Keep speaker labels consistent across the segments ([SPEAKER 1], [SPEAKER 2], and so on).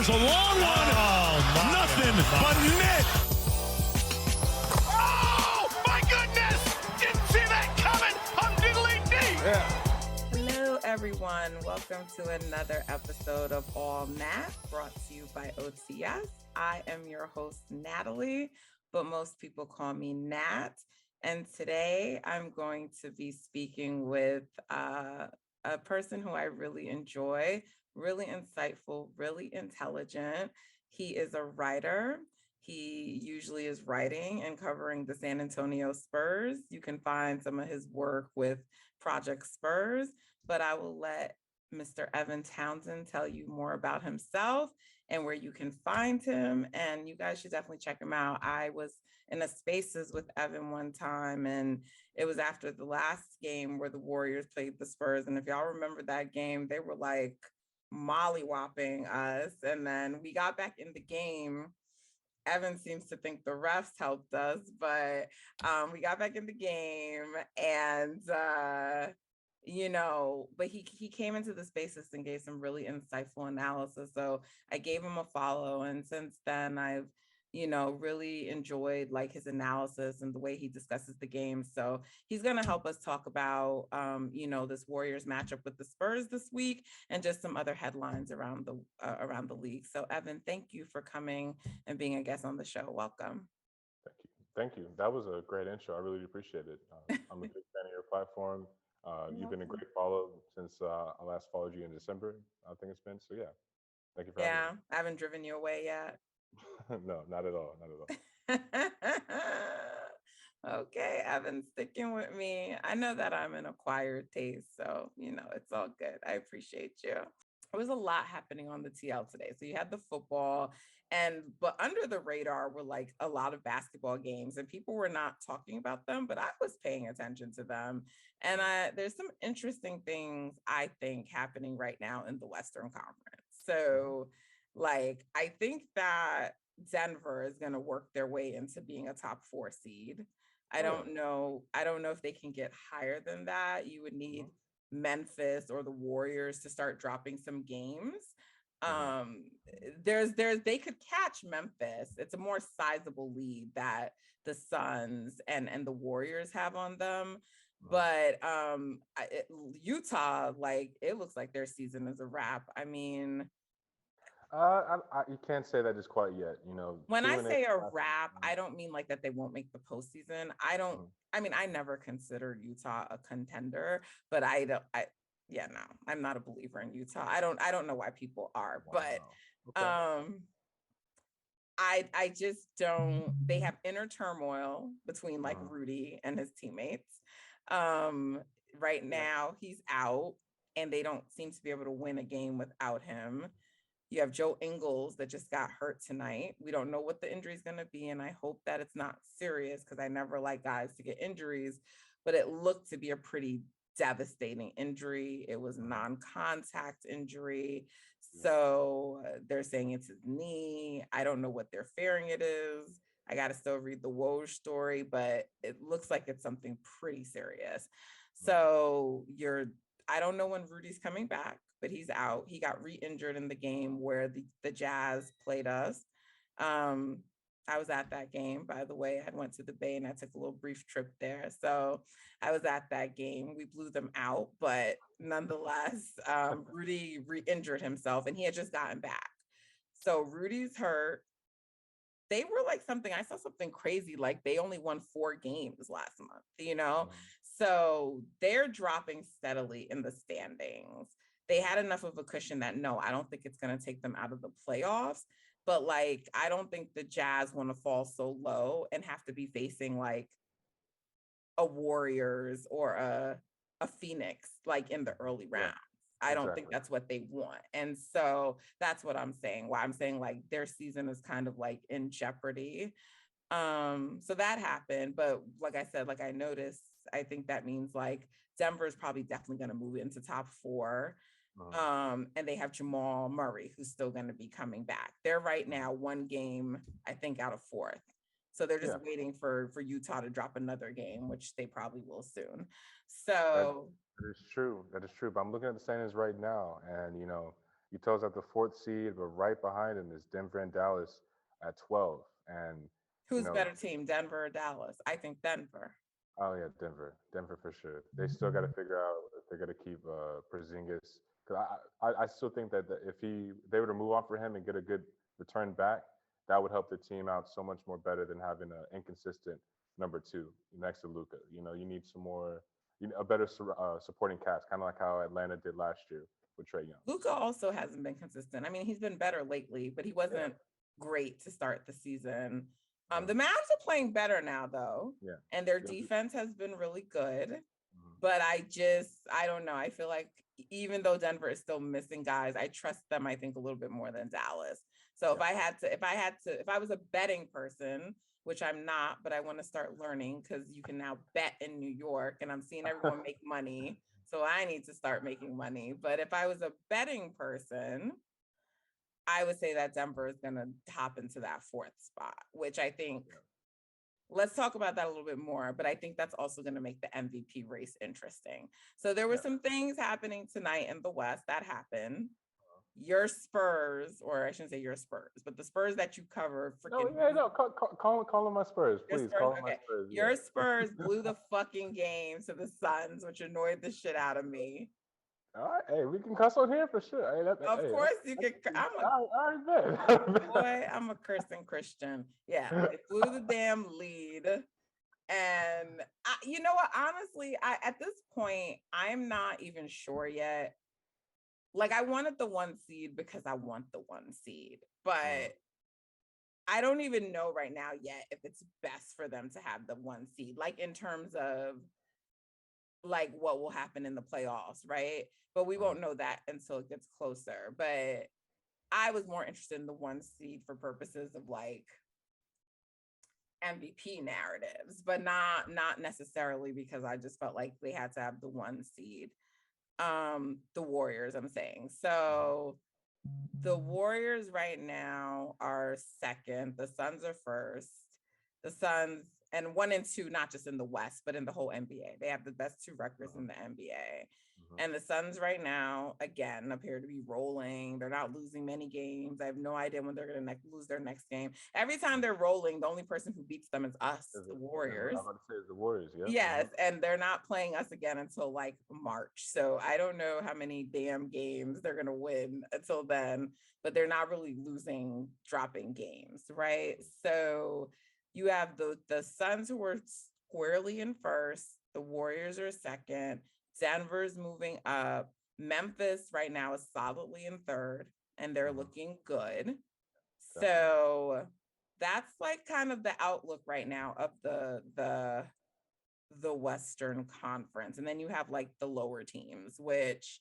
[SPEAKER 1] There's a long one. Nothing but net. Oh, my goodness. Didn't see that coming. I'm diddly dee.
[SPEAKER 2] Yeah.
[SPEAKER 3] Hello, everyone. Welcome to another episode of All Nat, brought to you by OTS. I am your host, Natalie, but most people call me Nat. And today I'm going to be speaking with a person who I really enjoy, really insightful, really intelligent. He is a writer. He usually is writing and covering the San Antonio Spurs. You can find some of his work with Project Spurs, but I will let Mr. Evan Townsend tell you more about himself and where you can find him. And you guys should definitely check him out. I was in a spaces with Evan one time, and it was after the last game where the Warriors played the Spurs. And if y'all remember that game, they were like mollywhopping us. And then we got back in the game. Evan seems to think the refs helped us, but we got back in the game and, but he came into the spaces and gave some really insightful analysis. So I gave him a follow. And since then I've, really enjoyed like his analysis and the way he discusses the game. So he's going to help us talk about, this Warriors matchup with the Spurs this week and just some other headlines around the league. So Evan, thank you for coming and being a guest on the show. Welcome.
[SPEAKER 2] Thank you. That was a great intro. I really appreciate it. I'm a big fan of your platform. You've been a great follow since I last followed you in December, I think it's been. So yeah, thank you for having me.
[SPEAKER 3] I haven't driven you away yet.
[SPEAKER 2] No, not at all. Not at all.
[SPEAKER 3] Okay, Evan, sticking with me. I know that I'm an acquired taste, so it's all good. I appreciate you. There was a lot happening on the TL today. So you had the football, but under the radar were like a lot of basketball games, and people were not talking about them, but I was paying attention to them. And there's some interesting things I think happening right now in the Western Conference. So like, I think that Denver is going to work their way into being a top 4 seed. I don't know if they can get higher than that. You would need Memphis or the Warriors to start dropping some games. They could catch Memphis. It's a more sizable lead that the Suns and the Warriors have on them. But Utah, like, it looks like their season is a wrap. I mean,
[SPEAKER 2] you can't say that just quite yet.
[SPEAKER 3] When I say a wrap, I don't mean like that they won't make the postseason. I never considered Utah a contender, but I'm not a believer in Utah. I don't know why people are, but I just don't. They have inner turmoil between like Rudy and his teammates. Right now he's out, and they don't seem to be able to win a game without him. You have Joe Ingles that just got hurt tonight. We don't know what the injury is going to be, and I hope that it's not serious because I never like guys to get injuries, but it looked to be a pretty devastating injury. It was a non-contact injury. So they're saying it's his knee. I don't know what they're fearing it is. I got to still read the Woj story, but it looks like it's something pretty serious. So I don't know when Rudy's coming back, but he's out. He got re-injured in the game where the Jazz played us. I was at that game, by the way. I went to the Bay and I took a little brief trip there. So I was at that game. We blew them out, but nonetheless, Rudy re-injured himself and he had just gotten back. So Rudy's hurt. They were like I saw something crazy, like they only won 4 games last month, So they're dropping steadily in the standings. They had enough of a cushion that no, I don't think it's going to take them out of the playoffs. But like, I don't think the Jazz want to fall so low and have to be facing like a Warriors or a Phoenix, like in the early rounds. I don't think that's what they want. And so that's what I'm saying. Why I'm saying like their season is kind of like in jeopardy. So that happened. But like I said, like I noticed, I think that means like Denver is probably definitely going to move into top 4. And they have Jamal Murray, who's still going to be coming back. They're right now 1 game, I think, out of 4th. So they're just waiting for Utah to drop another game, which they probably will soon. So
[SPEAKER 2] that is true. That is true. But I'm looking at the standings right now, and Utah's at the fourth seed, but right behind him is Denver and Dallas at 12. And you
[SPEAKER 3] Who's
[SPEAKER 2] know,
[SPEAKER 3] better team, Denver or Dallas? I think Denver.
[SPEAKER 2] oh yeah, Denver for sure. They still got to figure out if they're gonna keep Porzingis. Cause I still think that if they were to move on for him and get a good return back, that would help the team out so much more better than having an inconsistent number two next to Luca. You need some more, a better supporting cast, kind of like how Atlanta did last year with Trey Young.
[SPEAKER 3] Luca also hasn't been consistent. I mean, he's been better lately, but he
[SPEAKER 2] Yeah,
[SPEAKER 3] wasn't great to start the season.
[SPEAKER 2] uh,
[SPEAKER 3] The Mavs are playing better now, though,
[SPEAKER 2] yeah,
[SPEAKER 3] and their
[SPEAKER 2] yeah.
[SPEAKER 3] defense has been really good.
[SPEAKER 2] Mhm.
[SPEAKER 3] But I don't know. I feel like even though Denver is still missing guys, I trust them, I think, a little bit more than Dallas. So
[SPEAKER 2] Yeah.
[SPEAKER 3] if I was a betting person, which I'm not, but I want to start learning because you can now bet in New York and I'm seeing everyone make money. So I need to start making money. But if I was a betting person, I would say that Denver is going to hop into that fourth spot, which I think,
[SPEAKER 2] Yeah.
[SPEAKER 3] let's talk about that a little bit more. But I think that's also going to make the MVP race interesting. So there were
[SPEAKER 2] Yeah.
[SPEAKER 3] some things happening tonight in the West that happened. Your Spurs, or I shouldn't say your Spurs, but the Spurs that you cover
[SPEAKER 2] No,
[SPEAKER 3] freaking
[SPEAKER 2] yeah, no. Call them my Spurs,
[SPEAKER 3] your
[SPEAKER 2] please.
[SPEAKER 3] Spurs.
[SPEAKER 2] Call them my
[SPEAKER 3] Okay.
[SPEAKER 2] Spurs. Yeah.
[SPEAKER 3] Your Spurs blew the fucking game to the Suns, which annoyed the shit out of me.
[SPEAKER 2] All right, hey, we can cuss on here for sure.
[SPEAKER 3] Of
[SPEAKER 2] Hey,
[SPEAKER 3] course you could. I'm a
[SPEAKER 2] all right,
[SPEAKER 3] boy, I'm a cursing Christian. Yeah, they blew the damn lead. And you know what? Honestly, at this point, I'm not even sure yet. Like, I wanted the one seed because I want the one seed, but I don't even know right now yet if it's best for them to have the one seed, like in terms of like what will happen in the playoffs, right? But we won't know that until it gets closer. But I was more interested in the one seed for purposes of like MVP narratives, but not necessarily because I just felt like they had to have the one seed. The Warriors, I'm saying. So the Warriors right now are second. The Suns are first. The Suns and 1 and 2, not just in the West, but in the whole NBA. They have the best two records in the NBA. And the Suns right now, again, appear to be rolling. They're not losing many games. I have no idea when they're going to lose their next game. Every time they're rolling, the only person who beats them is us, the Warriors.
[SPEAKER 2] I'm about to say it's the Warriors. Yeah.
[SPEAKER 3] Yes, and they're not playing us again until like March. So I don't know how many damn games they're going to win until then, but they're not really losing, dropping games, right? So you have the Suns who were squarely in first, the Warriors are second, Denver's moving up, Memphis right now is solidly in third, and they're looking good.
[SPEAKER 2] Definitely.
[SPEAKER 3] So that's like kind of the outlook right now of the Western Conference. And then you have like the lower teams, which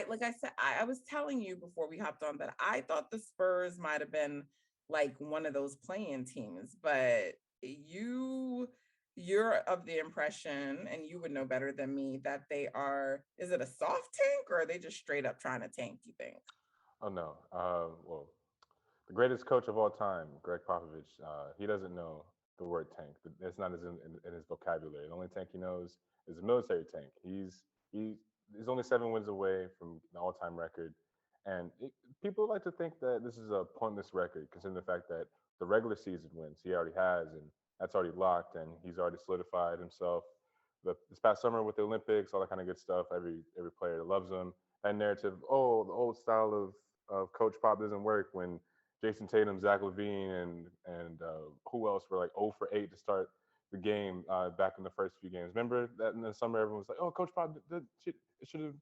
[SPEAKER 3] like I said, I was telling you before we hopped on that I thought the Spurs might have been like one of those playing teams, but you're of the impression, and you would know better than me, that they are, is it a soft tank or are they just straight up trying to tank, you think?
[SPEAKER 2] Oh no. Well, the greatest coach of all time, Greg Popovich, he doesn't know the word tank. It's not in his vocabulary. The only tank he knows is a military tank. He he's only 7 wins away from the all-time record, and people like to think that this is a pointless record, considering the fact that the regular season wins he already has, and that's already locked, and he's already solidified himself. This past summer with the Olympics, all that kind of good stuff. Every player loves him. That narrative, oh, the old style of Coach Pop doesn't work when Jason Tatum, Zach Levine, and who else were like 0 for 8 to start the game back in the first few games. Remember that in the summer, everyone was like, "Oh, Coach Pop, it should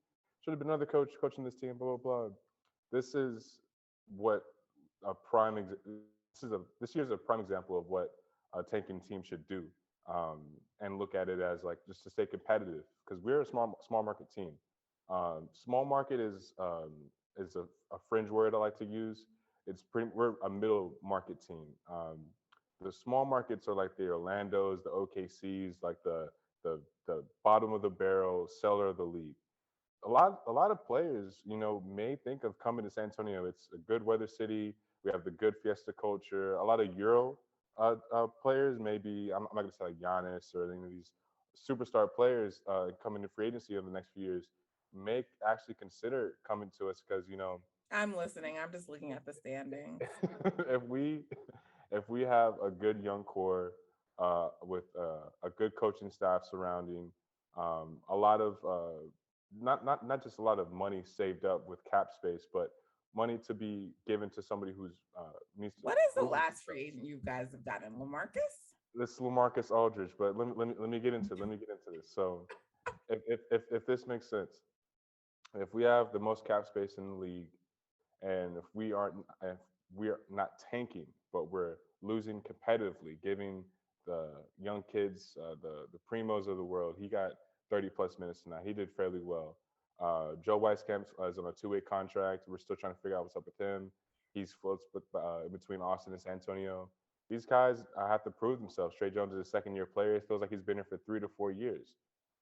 [SPEAKER 2] have been another coach coaching this team." Blah blah blah. This is what a prime. This year's a prime example of what a tanking team should do, and look at it as like just to stay competitive, because we're a small market team. Small market is a fringe word I like to use. We're a middle market team. The small markets are like the Orlandos, the OKCs, like the bottom of the barrel, cellar of the league. A lot of players, may think of coming to San Antonio. It's a good weather city. We have the good fiesta culture. A lot of Euro players, maybe I'm not gonna say like Giannis or any of these superstar players coming to free agency over the next few years, may actually consider coming to us because
[SPEAKER 3] I'm listening. I'm just looking at the standings.
[SPEAKER 2] if we if we have a good young core with a good coaching staff surrounding a lot of not just a lot of money saved up with cap space, but money to be given to somebody who's needs to
[SPEAKER 3] What is the
[SPEAKER 2] prove
[SPEAKER 3] last free
[SPEAKER 2] themselves.
[SPEAKER 3] agent you guys have gotten? Lamarcus?
[SPEAKER 2] This is Lamarcus Aldridge, but let me get into this. So if this makes sense, if we have the most cap space in the league, and if we're not tanking, but we're losing competitively, giving the young kids, the primos of the world, he got 30 plus minutes tonight. He did fairly well. Joe Weiskamp is on a two-way contract. We're still trying to figure out what's up with him. He's floats between Austin and San Antonio. These guys have to prove themselves. Trey Jones is a second-year player. It feels like he's been here for 3 to 4 years.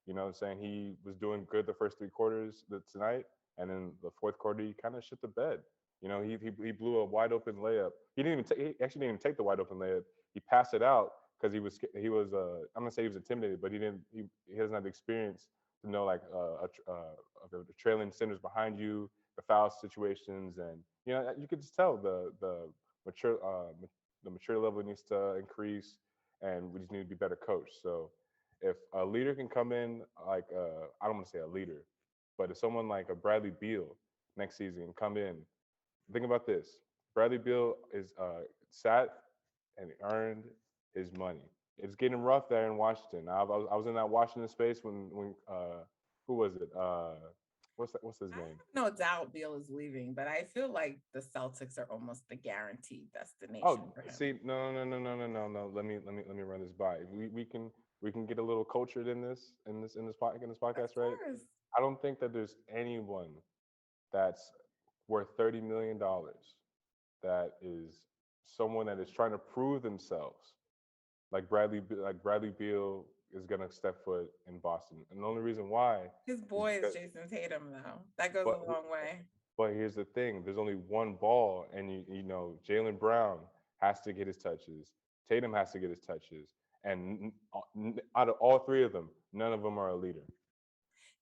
[SPEAKER 2] You know what I'm saying? He was doing good the first three quarters tonight, and then the fourth quarter he kind of shit the bed. You know, he blew a wide open layup. He actually didn't even take the wide open layup. He passed it out because he was I'm gonna say he was intimidated, but he doesn't have the experience to know like the trailing centers behind you, the foul situations, and you know you could just tell mature the mature level needs to increase, and we just need to be better coached. So if a leader can come in like I don't want to say a leader, but if someone like a Bradley Beal next season come in, think about this. Bradley Beal is sat and earned his money. It's getting rough there in Washington. I was in that Washington space when who was it? What's his
[SPEAKER 3] I
[SPEAKER 2] name?
[SPEAKER 3] have no doubt Beal is leaving, but I feel like the Celtics are almost the guaranteed destination
[SPEAKER 2] Oh,
[SPEAKER 3] for him.
[SPEAKER 2] see, no. Let me run this by. We can get a little cultured in this
[SPEAKER 3] Of
[SPEAKER 2] podcast, right?
[SPEAKER 3] course.
[SPEAKER 2] I don't think that there's anyone that's worth $30 million that is someone that is trying to prove themselves, like Bradley Beal is gonna step foot in Boston, and the only reason why
[SPEAKER 3] His
[SPEAKER 2] is
[SPEAKER 3] boy is
[SPEAKER 2] because,
[SPEAKER 3] Jason Tatum, though. That goes
[SPEAKER 2] but
[SPEAKER 3] a long way.
[SPEAKER 2] but here's the thing: there's only one ball, and you know Jalen Brown has to get his touches, Tatum has to get his touches, and out of all three of them, none of them are a leader.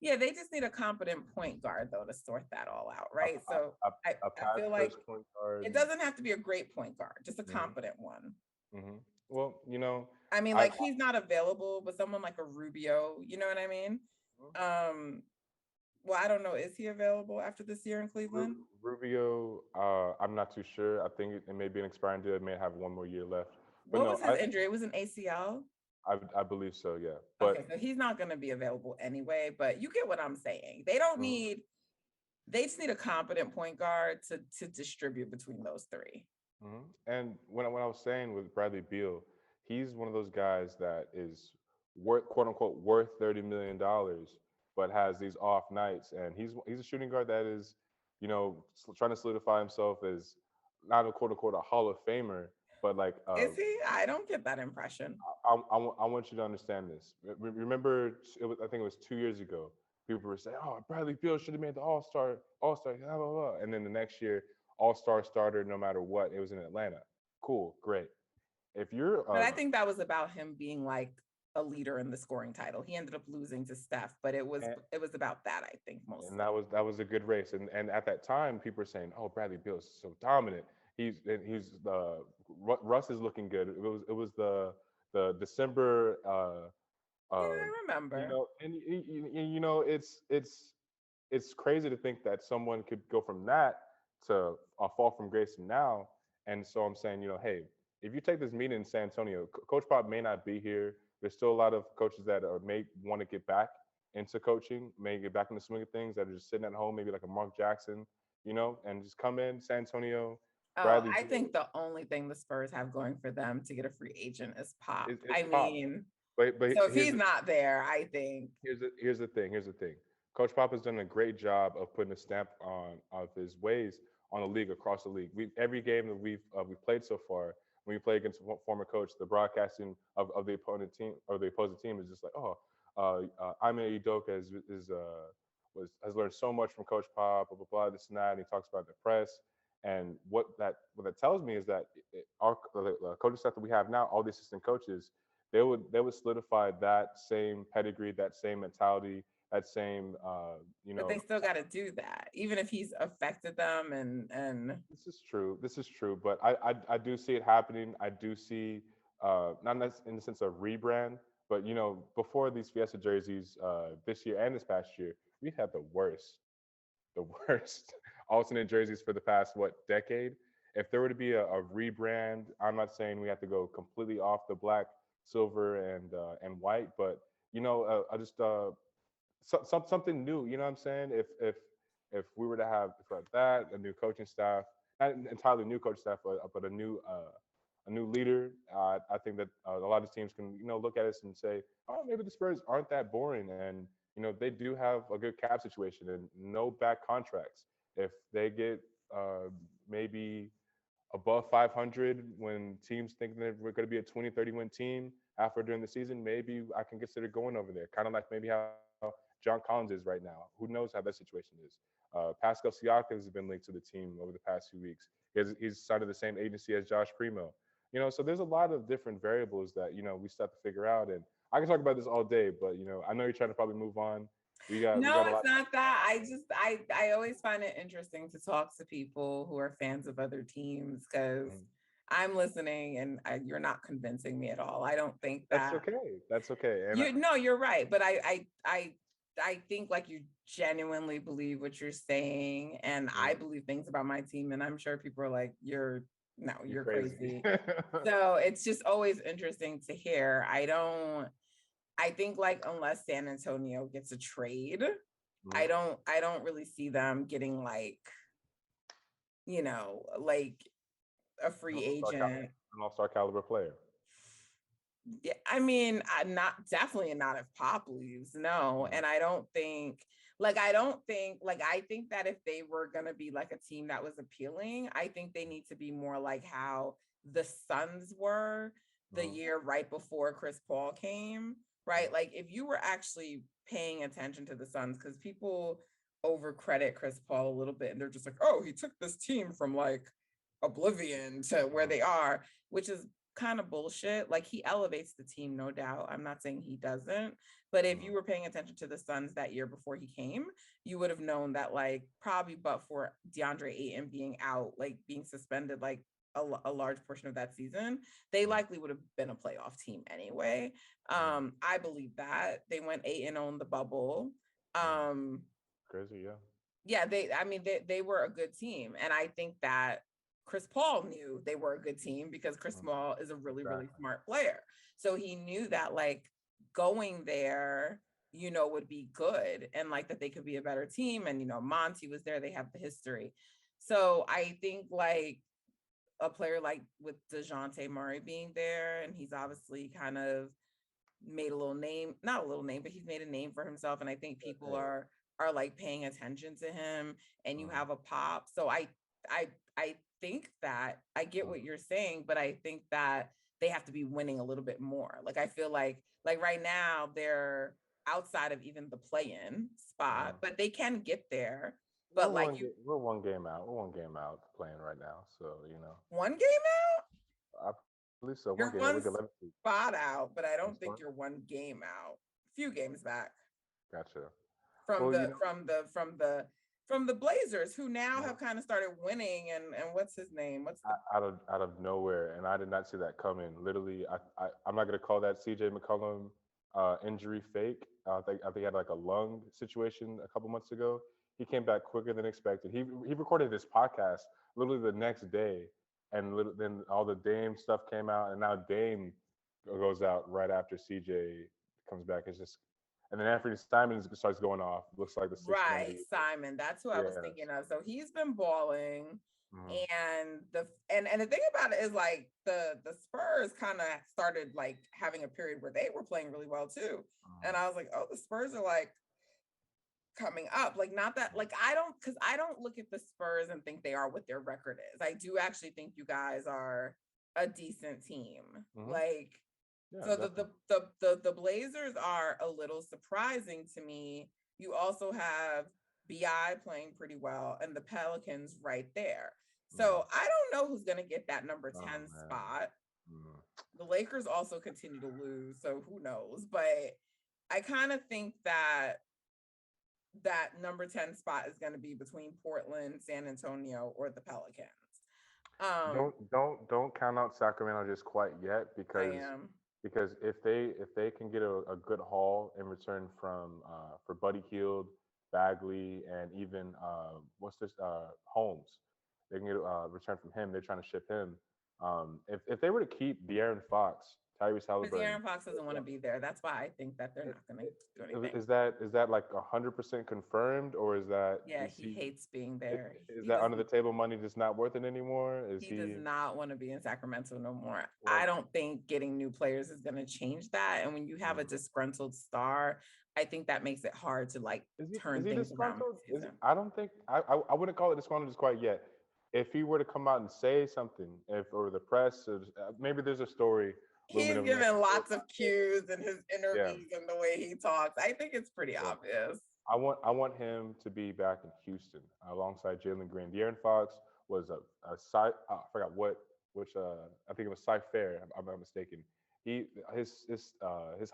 [SPEAKER 3] Yeah, they just need a competent point guard, though, to sort that all out,
[SPEAKER 2] A,
[SPEAKER 3] right? So
[SPEAKER 2] a,
[SPEAKER 3] I
[SPEAKER 2] a pass
[SPEAKER 3] feel like
[SPEAKER 2] first point guard.
[SPEAKER 3] it doesn't have to be a great point guard, just a
[SPEAKER 2] Hmm.
[SPEAKER 3] competent one.
[SPEAKER 2] Well,
[SPEAKER 3] I mean,
[SPEAKER 2] I
[SPEAKER 3] like he's not available, but someone like a Rubio, you know what I mean? Um, well, I don't know. Is he available after this year in Cleveland?
[SPEAKER 2] Rubio, I'm not too sure. I think it may be an expiring deal. It may have one more year left. But
[SPEAKER 3] What
[SPEAKER 2] no,
[SPEAKER 3] was his injury? It was an ACL.
[SPEAKER 2] I believe so. Yeah. But
[SPEAKER 3] Okay, so he's not going to be available anyway, but you get what I'm saying. They don't
[SPEAKER 2] mhm,
[SPEAKER 3] need, they just need a competent point guard to distribute between those three.
[SPEAKER 2] and when I was saying with Bradley Beal, he's one of those guys that is worth quote unquote worth $30 million, but has these off nights, and he's a shooting guard that is, trying to solidify himself as not a quote unquote a Hall of Famer, but like
[SPEAKER 3] Is he? I don't get that impression.
[SPEAKER 2] I want you to understand this. Remember, I think it was 2 years ago. People were saying, "Oh, Bradley Beal should have made the All Star, blah blah blah." And then the next year, All Star starter, no matter what. It was in Atlanta. Cool, great. If you're,
[SPEAKER 3] But I think that was about him being like a leader in the scoring title. He ended up losing to Steph, but
[SPEAKER 2] and,
[SPEAKER 3] it was about that, I think,
[SPEAKER 2] and
[SPEAKER 3] mostly.
[SPEAKER 2] that was a good race. And at that time, people were saying, "Oh, Bradley Beal is so dominant. He's Russ is looking good." It was the December
[SPEAKER 3] Yeah,
[SPEAKER 2] uh,
[SPEAKER 3] I remember.
[SPEAKER 2] and it's crazy to think that someone could go from that to a fall from grace to now. And so I'm saying, hey, if you take this meeting in San Antonio, Coach Pop may not be here. There's still a lot of coaches that may want to get back into coaching, may get back in the swing of things, that are just sitting at home, maybe like a Mark Jackson, and just come in San Antonio.
[SPEAKER 3] Oh,
[SPEAKER 2] Bradley
[SPEAKER 3] I
[SPEAKER 2] Beal
[SPEAKER 3] think the only thing the Spurs have going for them to get a free agent is Pop.
[SPEAKER 2] is
[SPEAKER 3] I
[SPEAKER 2] Pop,
[SPEAKER 3] mean,
[SPEAKER 2] but
[SPEAKER 3] so if he's not there, I think
[SPEAKER 2] here's the thing. Coach Pop has done a great job of putting a stamp on of his ways on the league, across the league. Every game that we've played so far, when we play against a former coach, the broadcasting of the opponent team or the opposing team is just like, oh, Ime Udoka has learned so much from Coach Pop, blah blah blah, this and that. And he talks about the press, and what that tells me is that our the coaching staff that we have now, all the assistant coaches, they would solidify that same pedigree, that same mentality, that same
[SPEAKER 3] But they still got to do that, even if he's affected them. And
[SPEAKER 2] This is true. But I do see it happening. I do see not in the sense of rebrand, but before these Fiesta jerseys this year and this past year, we've had the worst alternate jerseys for the past decade. If there were to be a rebrand, I'm not saying we have to go completely off the black, silver, and white, but I just something new. You know what I'm saying? If we were to have that, a new coaching staff, not an entirely new coaching staff, but a new leader, I think that a lot of teams can look at us and say, oh, maybe the Spurs aren't that boring, and they do have a good cap situation and no back contracts. If they get maybe above 500 when teams think that we're going to be a 20-30 win team after during the season, maybe I can consider going over there. Kind of like maybe how John Collins is right now. Who knows how that situation is? Pascal Siakam has been linked to the team over the past few weeks. He's signed to the same agency as Josh Primo. So there's a lot of different variables that we still have to figure out. And I can talk about this all day, but I know you're trying to probably move on. We got
[SPEAKER 3] no,
[SPEAKER 2] a lot.
[SPEAKER 3] it's not that. I always find it interesting to talk to people who are fans of other teams, because I'm listening and you're not convincing me at all. I don't think that.
[SPEAKER 2] That's okay. That's okay. And
[SPEAKER 3] no, you're right. But I think like you genuinely believe what you're saying, and I believe things about my team, and I'm sure people are like, you're crazy. So it's just always interesting to hear. I think like unless San Antonio gets a trade, I don't really see them getting like like a free agent,
[SPEAKER 2] an all-star caliber player.
[SPEAKER 3] Yeah, I mean, definitely not if Pop leaves, no. And I think that if they were gonna be like a team that was appealing, I think they need to be more like how the Suns were the year right before Chris Paul came, right? Like if you were actually paying attention to the Suns, because people overcredit Chris Paul a little bit and they're just like, oh, he took this team from like oblivion to where they are, which is kind of bullshit. Like he elevates the team, no doubt. I'm not saying he doesn't, but if you were paying attention to the Suns that year before he came, you would have known that like probably but for DeAndre Ayton being out, like being suspended like a large portion of that season, they likely would have been a playoff team anyway. I believe that they went 8-0 in the bubble.
[SPEAKER 2] Crazy, yeah.
[SPEAKER 3] Yeah, they were a good team, and I think that Chris Paul knew they were a good team because Chris Paul is a really, really smart player. So he knew that like going there, would be good, and like that they could be a better team. And, Monty was there, they have the history. So I think like a player like with DeJounte Murray being there, and he's obviously kind of made a little name, not a little name, but he's made a name for himself. And I think people are like paying attention to him, and you have a Pop. So I think that I get what you're saying, but I think that they have to be winning a little bit more. Like I feel like right now they're outside of even the play-in spot, but they can get there. But
[SPEAKER 2] we're one game out. We're one game out playing right now. So
[SPEAKER 3] one game
[SPEAKER 2] I believe so.
[SPEAKER 3] you're
[SPEAKER 2] one game.
[SPEAKER 3] one spot out, but I don't think you're one game out. A few games back.
[SPEAKER 2] Gotcha.
[SPEAKER 3] From the Blazers, who now have kind of started winning, and what's his name?
[SPEAKER 2] Out of nowhere, and I did not see that coming. Literally, I'm not gonna call that CJ McCollum injury fake. I think he had like a lung situation a couple months ago. He came back quicker than expected. He recorded this podcast literally the next day, and then all the Dame stuff came out, and now Dame goes out right after CJ comes back. It's just. And then Anthony Simon starts going off. Looks like the
[SPEAKER 3] right Simon. That's who I was thinking of. So he's been balling, and the thing about it is like the Spurs kind of started like having a period where they were playing really well too, and I was like, oh, the Spurs are like coming up. Like not that like I don't look at the Spurs and think they are what their record is. I do actually think you guys are a decent team. Like. Yeah, so the Blazers are a little surprising to me. You also have BI playing pretty well, and the Pelicans right there. So I don't know who's gonna get that number 10 spot. The Lakers also continue to lose, so who knows? But I kind of think that that number 10 spot is going to be between Portland, San Antonio, or the Pelicans.
[SPEAKER 2] Don't count out Sacramento just quite yet
[SPEAKER 3] I
[SPEAKER 2] because
[SPEAKER 3] am.
[SPEAKER 2] if they can get a good haul in return from for Buddy Hield, Bagley, and even what's this Holmes, they can get a return from him. They're trying to ship him. If they were to keep De'Aaron Fox, Tyrese
[SPEAKER 3] Because
[SPEAKER 2] Halliburton,
[SPEAKER 3] De'Aaron Fox doesn't want to be there. That's why I think that they're not going to do anything.
[SPEAKER 2] is that like 100% confirmed, or
[SPEAKER 3] Yeah,
[SPEAKER 2] is
[SPEAKER 3] he
[SPEAKER 2] he
[SPEAKER 3] hates being there.
[SPEAKER 2] is
[SPEAKER 3] He
[SPEAKER 2] that
[SPEAKER 3] does.
[SPEAKER 2] under the table money just not worth it anymore? Is
[SPEAKER 3] He does
[SPEAKER 2] he
[SPEAKER 3] not want to be in Sacramento no more. I
[SPEAKER 2] well?
[SPEAKER 3] don't think getting new players is going to change that. And when you have a
[SPEAKER 2] mm.
[SPEAKER 3] disgruntled star, I think that makes it hard to like
[SPEAKER 2] Is
[SPEAKER 3] turn
[SPEAKER 2] he
[SPEAKER 3] things around.
[SPEAKER 2] disgruntled? I don't think I wouldn't call it disgruntled just quite yet. If he were to come out and say something, if or the press, or maybe there's a story looming
[SPEAKER 3] He's
[SPEAKER 2] over the next
[SPEAKER 3] given
[SPEAKER 2] 4 or
[SPEAKER 3] lots
[SPEAKER 2] 5
[SPEAKER 3] of cues in his
[SPEAKER 2] Yeah,
[SPEAKER 3] interviews and the way he talks. I think it's pretty
[SPEAKER 2] yeah.
[SPEAKER 3] obvious.
[SPEAKER 2] I want him to be back in Houston alongside Jalen Green. De'Aaron Fox was a side. I forgot which. I think it was Cy Fair. I'm not mistaken. He his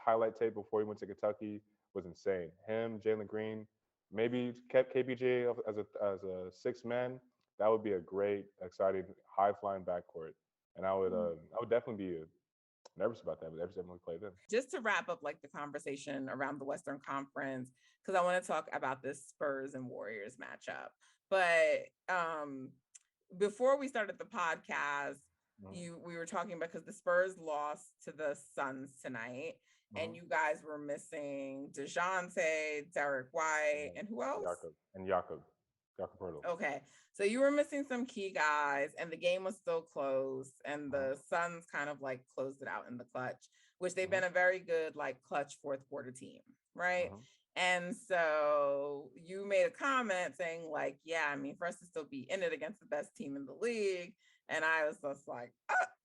[SPEAKER 2] highlight tape before he went to Kentucky was insane. Him, Jalen Green, maybe kept KBJ as a 6 man. That would be a great, exciting, high flying backcourt. And I would definitely be nervous about that. But every time we play them.
[SPEAKER 3] Just to wrap up like the conversation around the Western Conference, because I want to talk about this Spurs and Warriors matchup. But before we started the podcast, we were talking about because the Spurs lost to the Suns tonight, and you guys were missing DeJounte, Derek White, and who else?
[SPEAKER 2] Jakob Poeltl.
[SPEAKER 3] Okay, so you were missing some key guys, and the game was still close, and the Suns kind of like closed it out in the clutch, which they've been a very good like clutch fourth quarter team, right? And so you made a comment saying like, yeah, I mean, for us to still be in it against the best team in the league, and I was just like,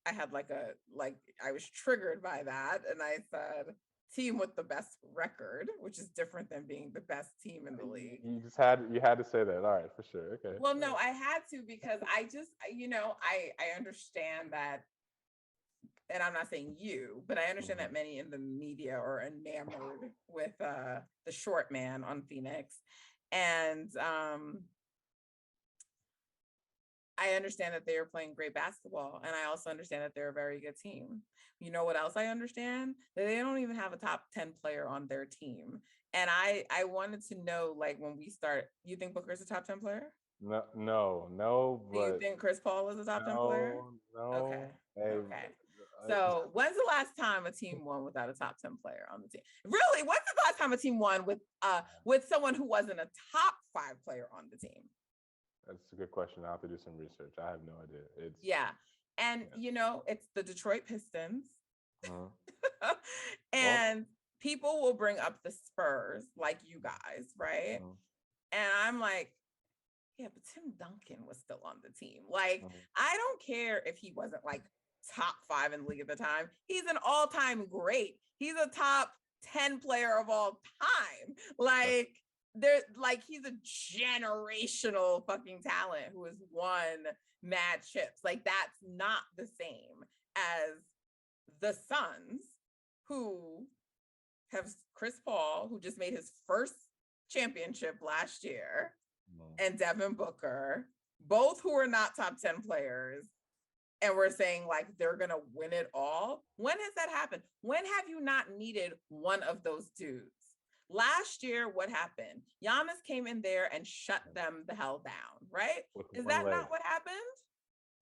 [SPEAKER 3] I had I was triggered by that, and I said, team with the best record, which is different than being the best team in the league.
[SPEAKER 2] You had to say that. All right, for sure. Okay.
[SPEAKER 3] Well, no, I had to because I just, I understand that, and I'm not saying you, but I understand that many in the media are enamored with the short man on Phoenix. And I understand that they are playing great basketball, and I also understand that they're a very good team. You know what else I understand? That they don't even have a top 10 player on their team. And I wanted to know, like, when we start, you think Booker's a top 10 player?
[SPEAKER 2] No.
[SPEAKER 3] Do you
[SPEAKER 2] But
[SPEAKER 3] think Chris Paul is a top 10 player?
[SPEAKER 2] no. Hey,
[SPEAKER 3] Okay. So when's the last time a team won without a top 10 player on the team? Really, when's the last time a team won with someone who wasn't a top 5 player on the team?
[SPEAKER 2] That's a good question. I'll have to do some research. I have no idea.
[SPEAKER 3] And it's the Detroit Pistons. And people will bring up the Spurs like you guys, right? And I'm like, yeah, but Tim Duncan was still on the team. Like, I don't care if he wasn't like top 5 in the league at the time. He's an all-time great. He's a top 10 player of all time. Like, he's a generational fucking talent who has won mad chips. Like, that's not the same as the Suns, who have Chris Paul, who just made his first championship last year, and Devin Booker, both who are not top 10 players. And we're saying like they're going to win it all. When has that happened? When have you not needed one of those dudes? Last year, what happened? Giannis came in there and shut them the hell down, right? Is that not what happened?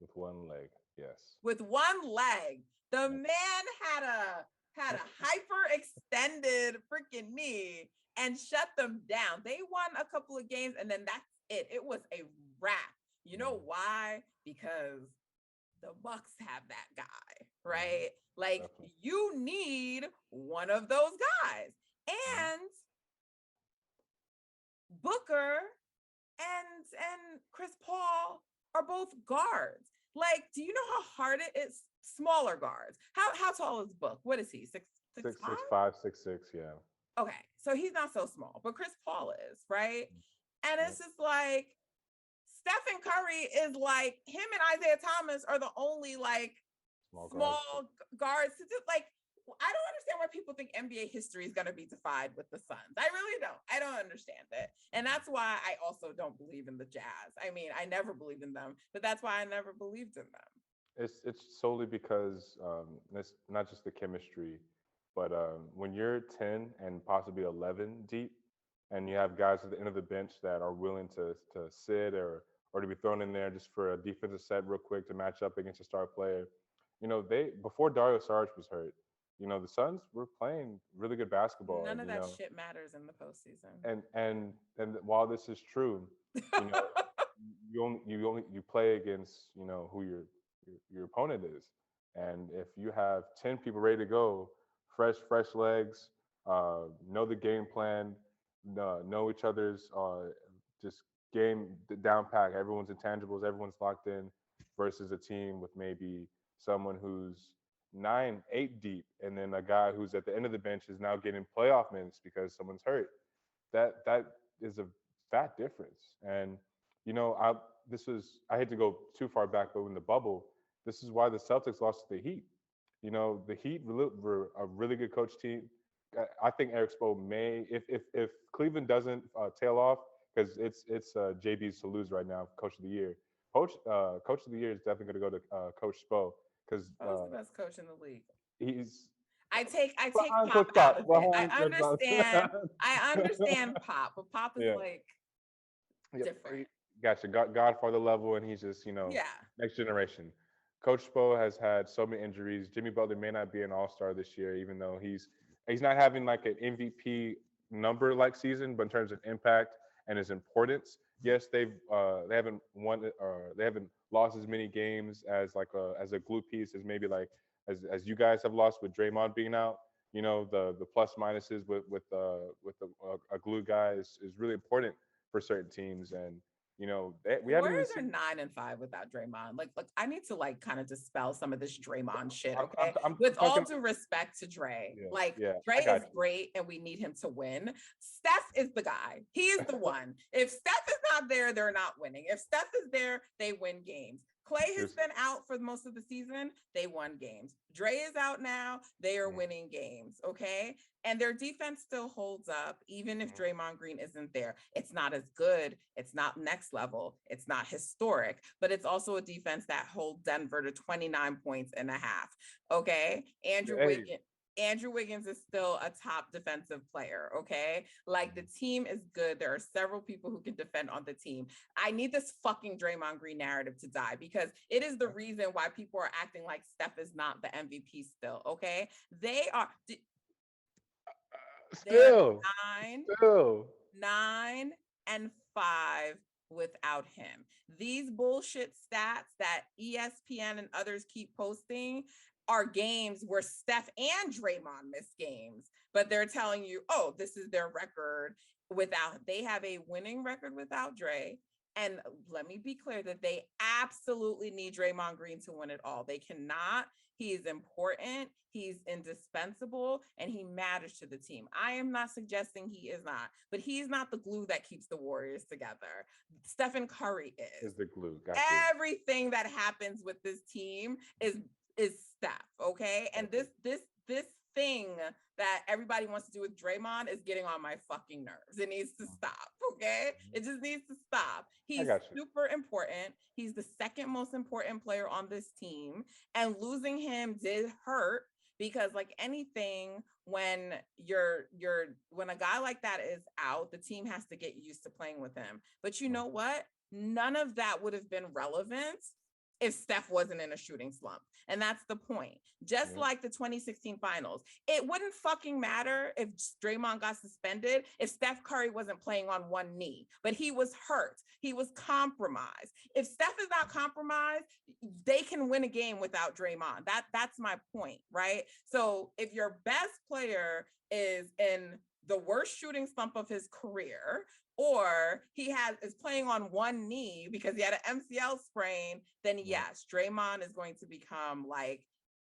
[SPEAKER 2] With one leg, yes.
[SPEAKER 3] With one leg. The man had a hyper extended freaking knee and shut them down. They won a couple of games and then that's it. It was a wrap. You know why? Because the Bucks have that guy, right? Like you need one of those guys. And Booker and Chris Paul are both guards. Like, do you know how hard it is? Smaller guards. How tall is Book? What is he? 6'5"?
[SPEAKER 2] 6'6", yeah.
[SPEAKER 3] Okay, so he's not so small, but Chris Paul is, right? And it's just like Stephen Curry is like him and Isaiah Thomas are the only like small guards to do. Like, I don't understand why people think NBA history is going to be defined with the Suns. I really don't. I don't understand it. And that's why I also don't believe in the Jazz. I mean, I never believed in them, but that's why I never believed in them.
[SPEAKER 2] It's solely because it's not just the chemistry, but when you're 10 and possibly 11 deep, and you have guys at the end of the bench that are willing to sit or to be thrown in there just for a defensive set real quick to match up against a star player. They before Dario Saric was hurt, the Suns were playing really good basketball,
[SPEAKER 3] None
[SPEAKER 2] and
[SPEAKER 3] of that shit matters in the postseason.
[SPEAKER 2] and while this is true, you know you play against who your opponent is, and if you have 10 people ready to go, fresh legs, know the game plan, know each other's just game down pack. Everyone's intangibles, everyone's locked in, versus a team with maybe someone who's 9, 8 deep, and then a guy who's at the end of the bench is now getting playoff minutes because someone's hurt. That is a fat difference. And I I hate to go too far back, but in the bubble, this is why the Celtics lost to the Heat. The Heat were a really good coach team. I think Eric Spo may, if Cleveland doesn't tail off, because it's JB's to lose right now, Coach of the Year. Coach of the Year is definitely going to go to Coach Spo, because
[SPEAKER 3] Who's the best coach in the league?
[SPEAKER 2] he's
[SPEAKER 3] I take
[SPEAKER 2] behind
[SPEAKER 3] Pop
[SPEAKER 2] Coach
[SPEAKER 3] out of it.
[SPEAKER 2] behind
[SPEAKER 3] I
[SPEAKER 2] Coach Pop.
[SPEAKER 3] understand Pop, but Pop is
[SPEAKER 2] Yeah.
[SPEAKER 3] like
[SPEAKER 2] Yep.
[SPEAKER 3] different.
[SPEAKER 2] Gotcha. Godfather level, and he's just,
[SPEAKER 3] Yeah.
[SPEAKER 2] next generation. Coach Spo has had so many injuries. Jimmy Butler may not be an all-star this year, even though he's not having like an MVP number like season, but in terms of impact and his importance, yes, they haven't won or they haven't lost as many games as like as a glue piece as maybe like as you guys have lost with Draymond being out. The plus minuses with a glue guy is really important for certain teams, and we
[SPEAKER 3] The
[SPEAKER 2] haven't even
[SPEAKER 3] Warriors are
[SPEAKER 2] seen.
[SPEAKER 3] 9-5 without Draymond. Like, I need to like kind of dispel some of this Draymond shit,
[SPEAKER 2] I'm,
[SPEAKER 3] okay?
[SPEAKER 2] I'm
[SPEAKER 3] With all
[SPEAKER 2] talking.
[SPEAKER 3] due respect to Dre,
[SPEAKER 2] Yeah,
[SPEAKER 3] like
[SPEAKER 2] yeah,
[SPEAKER 3] Dre
[SPEAKER 2] I got
[SPEAKER 3] is
[SPEAKER 2] you.
[SPEAKER 3] great and we need him to win. Steph is the guy. He is the one. If Steph is not there, they're not winning. If Steph is there, they win games. Clay has
[SPEAKER 2] Here's-
[SPEAKER 3] been out for most of the season. They won games. Dre is out now. They are winning games. Okay. And their defense still holds up, even if Draymond Green isn't there. It's not as good. It's not next level. It's not historic, but it's also a defense that holds Denver to 29 points and a half. Okay. Andrew Wiggins is still a top defensive player. Okay. Like the team is good. There are several people who can defend on the team. I need this fucking Draymond Green narrative to die because it is the reason why people are acting like Steph is not the MVP still. Okay. They are.
[SPEAKER 2] Still,
[SPEAKER 3] They're 9-5 without him. These bullshit stats that ESPN and others keep posting are games where Steph and Draymond miss games, but they're telling you, oh, this is their record they have a winning record without Dre. And let me be clear that they absolutely need Draymond Green to win it all. They cannot. He is important. He's indispensable and he matters to the team. I am not suggesting he is not, but he's not the glue that keeps the Warriors together. Stephen Curry is
[SPEAKER 2] the glue. Got you.
[SPEAKER 3] everything that happens with this team is Steph. Okay. And this thing that everybody wants to do with Draymond is getting on my fucking nerves. It needs to stop. Okay. It just needs to stop. He's super important. He's the second most important player on this team. And losing him did hurt because like anything, when when a guy like that is out, the team has to get used to playing with him. But you know what? None of that would have been relevant if Steph wasn't in a shooting slump. And that's the point. Just like the 2016 finals, it wouldn't fucking matter if Draymond got suspended if Steph Curry wasn't playing on one knee, but he was hurt. He was compromised. If Steph is not compromised, they can win a game without Draymond. That's my point, right? So if your best player is in the worst shooting slump of his career, or is playing on one knee because he had an MCL sprain, then yes, Draymond is going to become like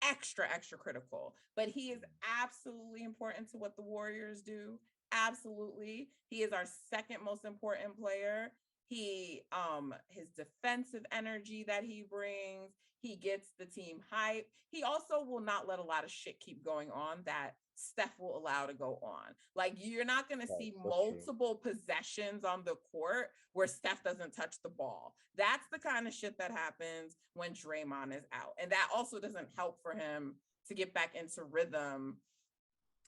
[SPEAKER 3] extra critical. But he is absolutely important to what the Warriors do. Absolutely. He is our second most important player. His defensive energy that he brings, he gets the team hype. He also will not let a lot of shit keep going on that Steph will allow to go on. Like, you're not going to see multiple possessions on the court where Steph doesn't touch the ball. That's the kind of shit that happens when Draymond is out. And that also doesn't help for him to get back into rhythm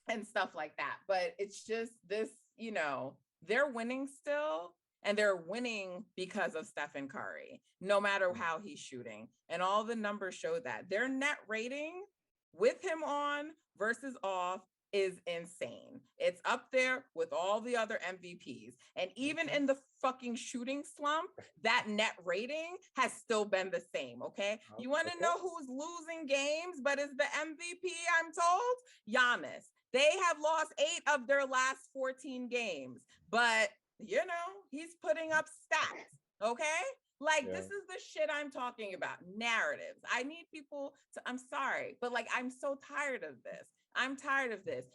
[SPEAKER 3] and stuff like that. But it's just this, they're winning still. And they're winning because of Stephen Curry, no matter how he's shooting. And all the numbers show that. Their net rating with him on versus off is insane. It's up there with all the other MVPs. And even in the fucking shooting slump, that net rating has still been the same, okay? You want to know who's losing games but is the MVP, I'm told? Giannis. They have lost 8 of their last 14 games, but he's putting up stats, okay? This is the shit I'm talking about. Narratives. I need people to, I'm sorry, but I'm so tired of this. I'm tired of this.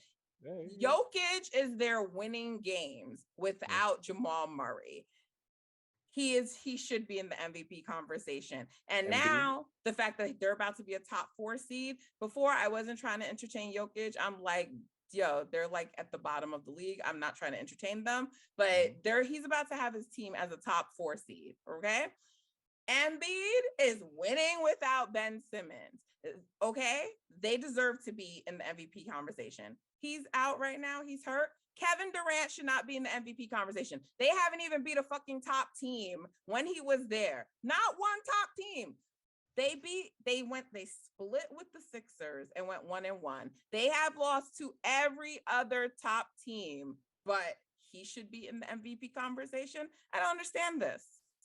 [SPEAKER 3] Jokic is there winning games without Jamal Murray. He should be in the MVP conversation. And now the fact that they're about to be a top 4 seed, before I wasn't trying to entertain Jokic. I'm like, they're at the bottom of the league. I'm not trying to entertain them, but he's about to have his team as a top 4 seed. Okay. Embiid is winning without Ben Simmons. Okay. They deserve to be in the MVP conversation. He's out right now. He's hurt. Kevin Durant should not be in the MVP conversation. They haven't even beat a fucking top team when he was there. Not one top team. They split with the Sixers and went 1-1. They have lost to every other top team, but he should be in the MVP conversation. I don't understand this.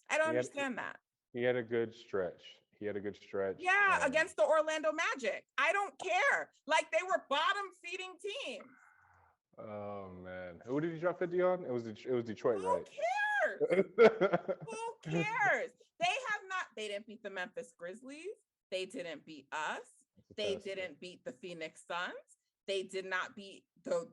[SPEAKER 3] I don't understand that.
[SPEAKER 2] He had a good stretch.
[SPEAKER 3] Yeah, against the Orlando Magic. I don't care. They were bottom feeding teams.
[SPEAKER 2] Oh man, who did he drop 50 on? It was Detroit,
[SPEAKER 3] Who
[SPEAKER 2] right?
[SPEAKER 3] Cares? Who cares? They didn't beat the Memphis Grizzlies. They didn't beat us. They didn't beat the Phoenix Suns. They did not beat the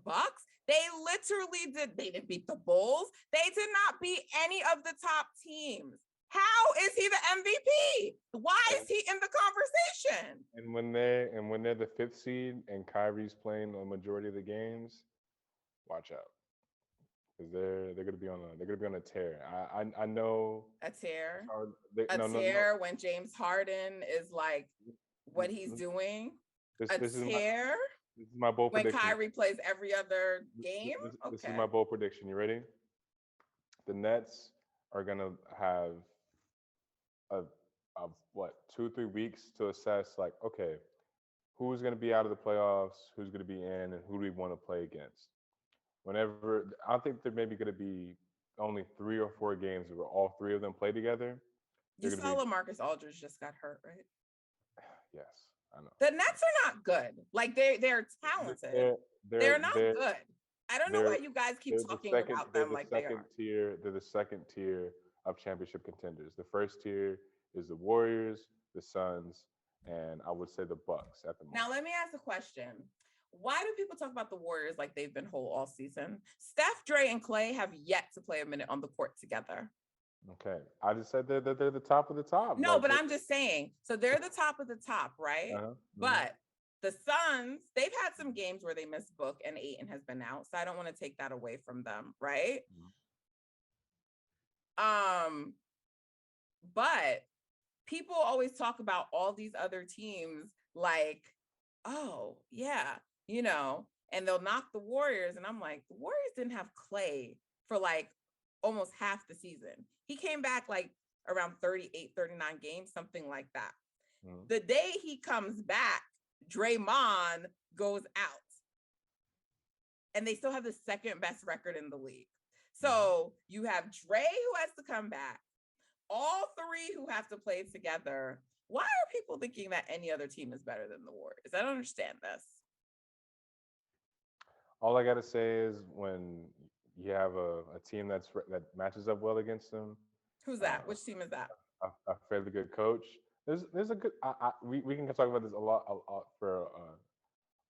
[SPEAKER 3] Bucks. They literally did. They didn't beat the Bulls. They did not beat any of the top teams. How is he the MVP? Why is he in the conversation?
[SPEAKER 2] And when they're the 5th seed and Kyrie's playing a majority of the games, watch out, because they're gonna be on a tear. I know
[SPEAKER 3] a tear. No. When James Harden is what he's doing. This is
[SPEAKER 2] my bold prediction.
[SPEAKER 3] When Kyrie plays every other game.
[SPEAKER 2] This is my bold prediction. You ready? The Nets are gonna have a 2-3 weeks to assess okay, who's going to be out of the playoffs, who's going to be in, and who do we want to play against. I think there may be going to be only 3 or 4 games where all 3 of them play together.
[SPEAKER 3] You saw LaMarcus Aldridge just got hurt, right?
[SPEAKER 2] Yes, I know.
[SPEAKER 3] The Nets are not good. They're talented. They're not good. I don't know why you guys keep talking about them like they are.
[SPEAKER 2] They're the second tier of championship contenders. The first tier is the Warriors, the Suns, and I would say the Bucks at the moment.
[SPEAKER 3] Now, let me ask a question. Why do people talk about the Warriors like they've been whole all season? Steph, Dre, and Clay have yet to play a minute on the court together.
[SPEAKER 2] Okay. I just said that they're the top of the top.
[SPEAKER 3] No, but I'm just saying. So they're the top of the top, right? But the Suns, they've had some games where they missed Book and Ayton has been out. So I don't want to take that away from them, right? But people always talk about all these other teams oh yeah, and they'll knock the Warriors. And I'm like, the Warriors didn't have Clay for almost half the season. He came back around 38, 39 games, something like that. The day he comes back, Draymond goes out. And they still have the second best record in the league. So you have Dre who has to come back, all 3 who have to play together. Why are people thinking that any other team is better than the Warriors? I don't understand this.
[SPEAKER 2] All I got to say is when you have a team that matches up well against them.
[SPEAKER 3] Who's that? Which team is that?
[SPEAKER 2] A fairly good coach. There's a good. We can talk about this a lot for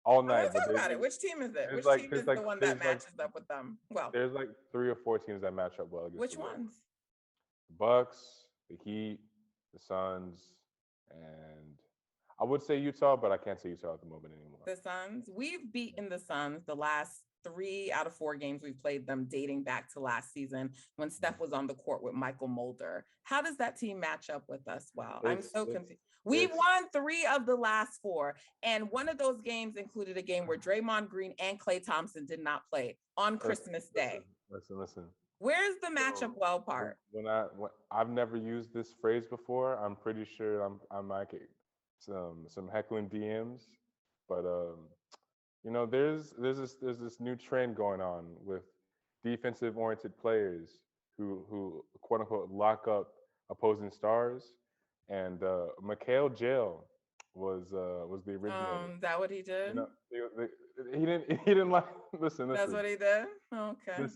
[SPEAKER 2] all
[SPEAKER 3] Oh,
[SPEAKER 2] night.
[SPEAKER 3] let's
[SPEAKER 2] But
[SPEAKER 3] talk about it. Which team is it?
[SPEAKER 2] there's
[SPEAKER 3] Which
[SPEAKER 2] like
[SPEAKER 3] team
[SPEAKER 2] there's
[SPEAKER 3] is
[SPEAKER 2] like
[SPEAKER 3] the one that
[SPEAKER 2] there's like
[SPEAKER 3] matches up with them? Well,
[SPEAKER 2] there's like 3 or 4 teams that match up well against
[SPEAKER 3] which
[SPEAKER 2] the Warriors.
[SPEAKER 3] ones?
[SPEAKER 2] The Bucks, the Heat, the Suns, and I would say Utah, but I can't say Utah at the moment anymore.
[SPEAKER 3] The Suns. We've beaten the Suns the last 3 out of 4 games we've played them, dating back to last season when Steph was on the court with Michael Mulder. How does that team match up with us? Well, I'm so confused. We've won 3 of the last 4, and one of those games included a game where Draymond Green and Klay Thompson did not play on Christmas Day.
[SPEAKER 2] Listen.
[SPEAKER 3] Where's the matchup well part?
[SPEAKER 2] When I've never used this phrase before, I'm pretty sure I might get some heckling DMs, but there's this new trend going on with defensive oriented players who quote unquote lock up opposing stars, and Mikael Jail was the originator.
[SPEAKER 3] Is that what he did?
[SPEAKER 2] You know, he didn't like listen.
[SPEAKER 3] That's what he did. Okay.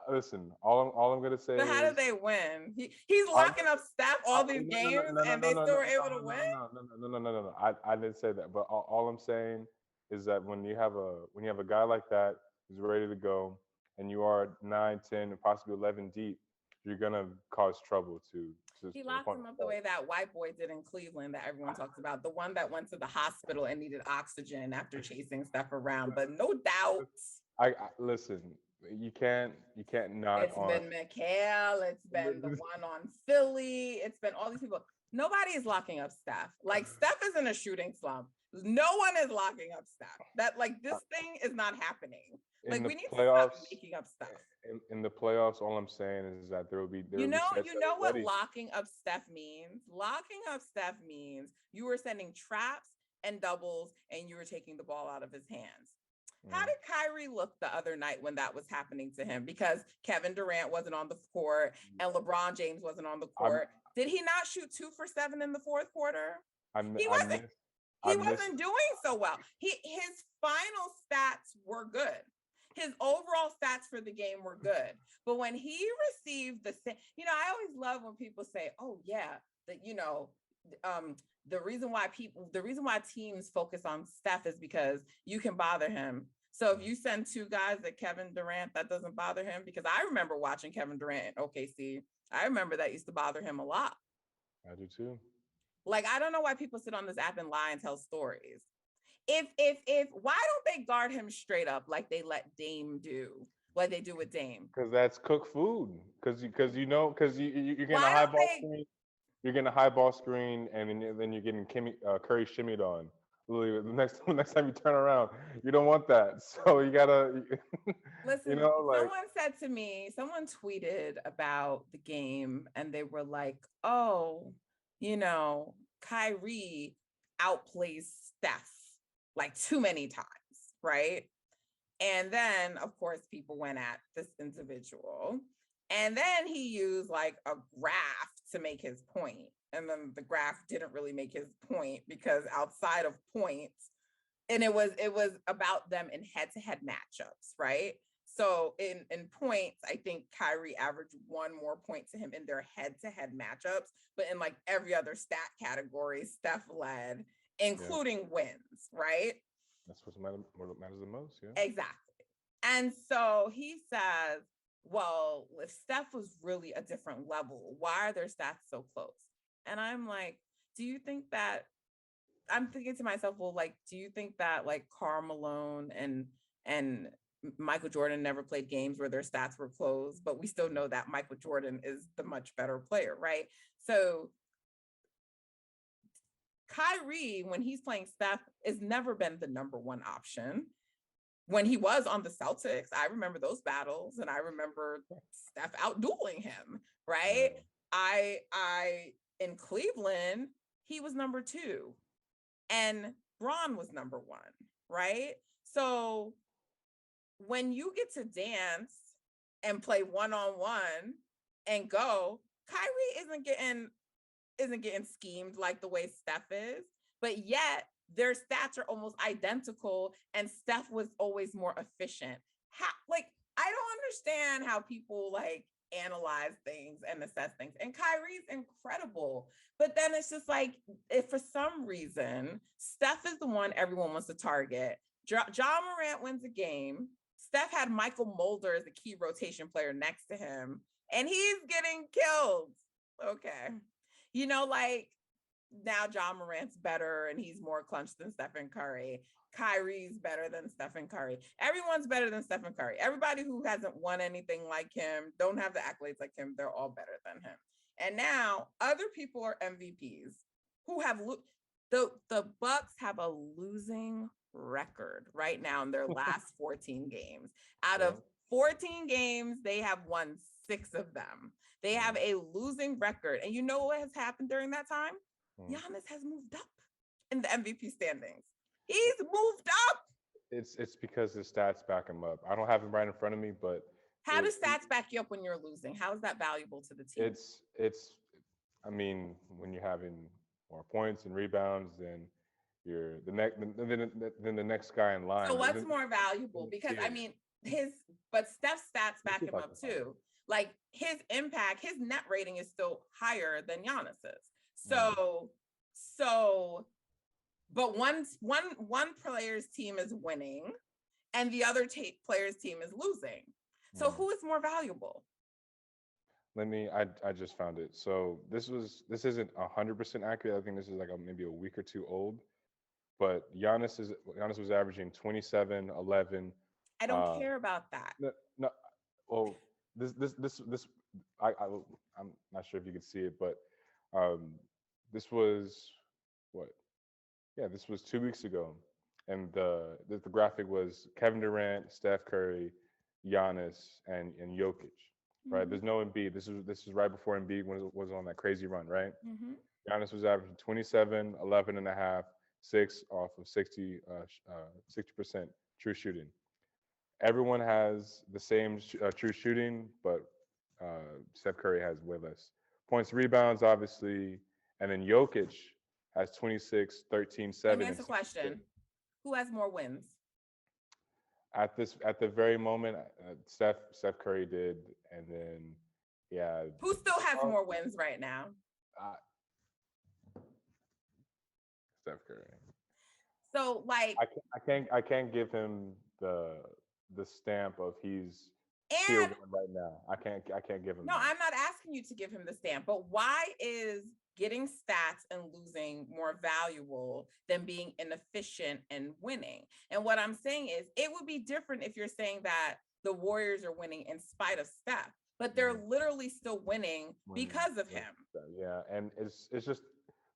[SPEAKER 2] Listen. All I'm gonna say.
[SPEAKER 3] But how did they win? He's locking up Steph all these games, and they still were able to win.
[SPEAKER 2] No. I didn't say that. But all I'm saying is that when you have a guy like that who's ready to go, and you are 9, 10, and possibly 11 deep, you're gonna cause trouble to.
[SPEAKER 3] He locked him up the way that white boy did in Cleveland that everyone talks about. The one that went to the hospital and needed oxygen after chasing Steph around. But no doubt.
[SPEAKER 2] I listen. You can't knock
[SPEAKER 3] it's
[SPEAKER 2] on.
[SPEAKER 3] It's been Mikael. It's been the one on Philly. It's been all these people. Nobody is locking up Steph. Like Steph is in a shooting slump. No one is locking up Steph. That this thing is not happening. Like we need to stop making up stuff.
[SPEAKER 2] In the playoffs, all I'm saying is that there will be
[SPEAKER 3] you know what locking up Steph means? Locking up Steph means you were sending traps and doubles and you were taking the ball out of his hands. How did Kyrie look the other night when that was happening to him? Because Kevin Durant wasn't on the court and LeBron James wasn't on the court. Did he not shoot 2 for 7 in the fourth quarter? He wasn't doing so well. His final stats were good. His overall stats for the game were good. But when he received the same, I always love when people say, oh yeah, that, the reason why teams focus on Steph is because you can bother him. So if you send 2 guys at Kevin Durant, that doesn't bother him, because I remember watching Kevin Durant in OKC. I remember that used to bother him a lot.
[SPEAKER 2] I do too.
[SPEAKER 3] Like, I don't know why people sit on this app and lie and tell stories. If why don't they guard him straight up like they let Dame do, like they do with Dame?
[SPEAKER 2] Because that's cooked food. Because you're getting a high ball screen. You're getting a high ball screen, and then you're getting Curry shimmied on. Literally, the next time you turn around, you don't want that. So you gotta
[SPEAKER 3] listen. Someone said to me, someone tweeted about the game, and they were like, "Oh, Kyrie outplays Steph like too many times, right?" And then, of course, people went at this individual. And then he used like a graph to make his point. And then the graph didn't really make his point, because outside of points, and it was about them in head-to-head matchups, right? So in points, I think Kyrie averaged 1 more point to him in their head-to-head matchups. But in like every other stat category, Steph led, including wins, right?
[SPEAKER 2] That's what matters the most, yeah.
[SPEAKER 3] Exactly. And so he says, well, if Steph was really a different level, why are their stats so close? And I'm like, I'm thinking to myself, well, like, do you think that like Karl Malone and Michael Jordan never played games where their stats were close, but we still know that Michael Jordan is the much better player, right? So Kyrie, when he's playing Steph, has never been the number 1 option. When he was on the Celtics, I remember those battles, and I remember Steph outdueling him, right? Yeah. I in Cleveland, he was number 2, and Bron was number 1, right? So when you get to dance and play 1-on-1 and go, Kyrie isn't getting schemed like the way Steph is, but yet their stats are almost identical, and Steph was always more efficient. I don't understand how people like analyze things and assess things. And Kyrie's incredible. But then it's just like, if for some reason, Steph is the one everyone wants to target. John Morant wins a game. Steph had Michael Mulder as the key rotation player next to him, and he's getting killed. Okay. You know, like, now John Morant's better and he's more clutch than Stephen Curry. Kyrie's better than Stephen Curry. Everyone's better than Stephen Curry. Everybody who hasn't won anything like him, don't have the accolades like him, they're all better than him. And now other people are MVPs who have the Bucks have a losing record right now in their last 14 games. Out of 14 games, they have won 6 of them. They have a losing record. And you know what has happened during that time? Giannis has moved up in the MVP standings. He's moved up.
[SPEAKER 2] It's because his stats back him up. I don't have him right in front of me, but
[SPEAKER 3] how do stats back you up when you're losing? How is that valuable to the team?
[SPEAKER 2] It's I mean, when you're having more points and rebounds than you're then the next guy in line.
[SPEAKER 3] So what's more valuable? Because I mean, but Steph's stats back him up too. Like his impact, his net rating is still higher than Giannis's. So, but one player's team is winning, and the other player's team is losing. So who is more valuable?
[SPEAKER 2] I just found it. So this isn't 100% accurate. I think this is like maybe a week or two old. But Giannis was averaging 27, 11.
[SPEAKER 3] I don't care about that.
[SPEAKER 2] No. Well, I'm not sure if you could see it, but this was what? Yeah, this was 2 weeks ago, and the graphic was Kevin Durant, Steph Curry, Giannis, and Jokic. Right? There's no Embiid. This is right before Embiid was on that crazy run, right? Giannis was averaging 27, 11 and a half, 6 off of 60% true shooting. Everyone has the same true shooting, but Steph Curry has way less points, rebounds, obviously, and then Jokic has 26, 13, 7.
[SPEAKER 3] Let me ask a question. Who has more wins?
[SPEAKER 2] At the very moment, Steph Curry did, and then
[SPEAKER 3] who still has more wins right now?
[SPEAKER 2] Steph Curry.
[SPEAKER 3] So like
[SPEAKER 2] I can't give him the stamp of he's tier 1 right now. I can't give him.
[SPEAKER 3] No,
[SPEAKER 2] that.
[SPEAKER 3] I'm not asking you to give him the stamp, but why is getting stats and losing more valuable than being inefficient and winning? And what I'm saying is it would be different if you're saying that the Warriors are winning in spite of Steph, but they're literally still winning because of him.
[SPEAKER 2] Yeah, and it's just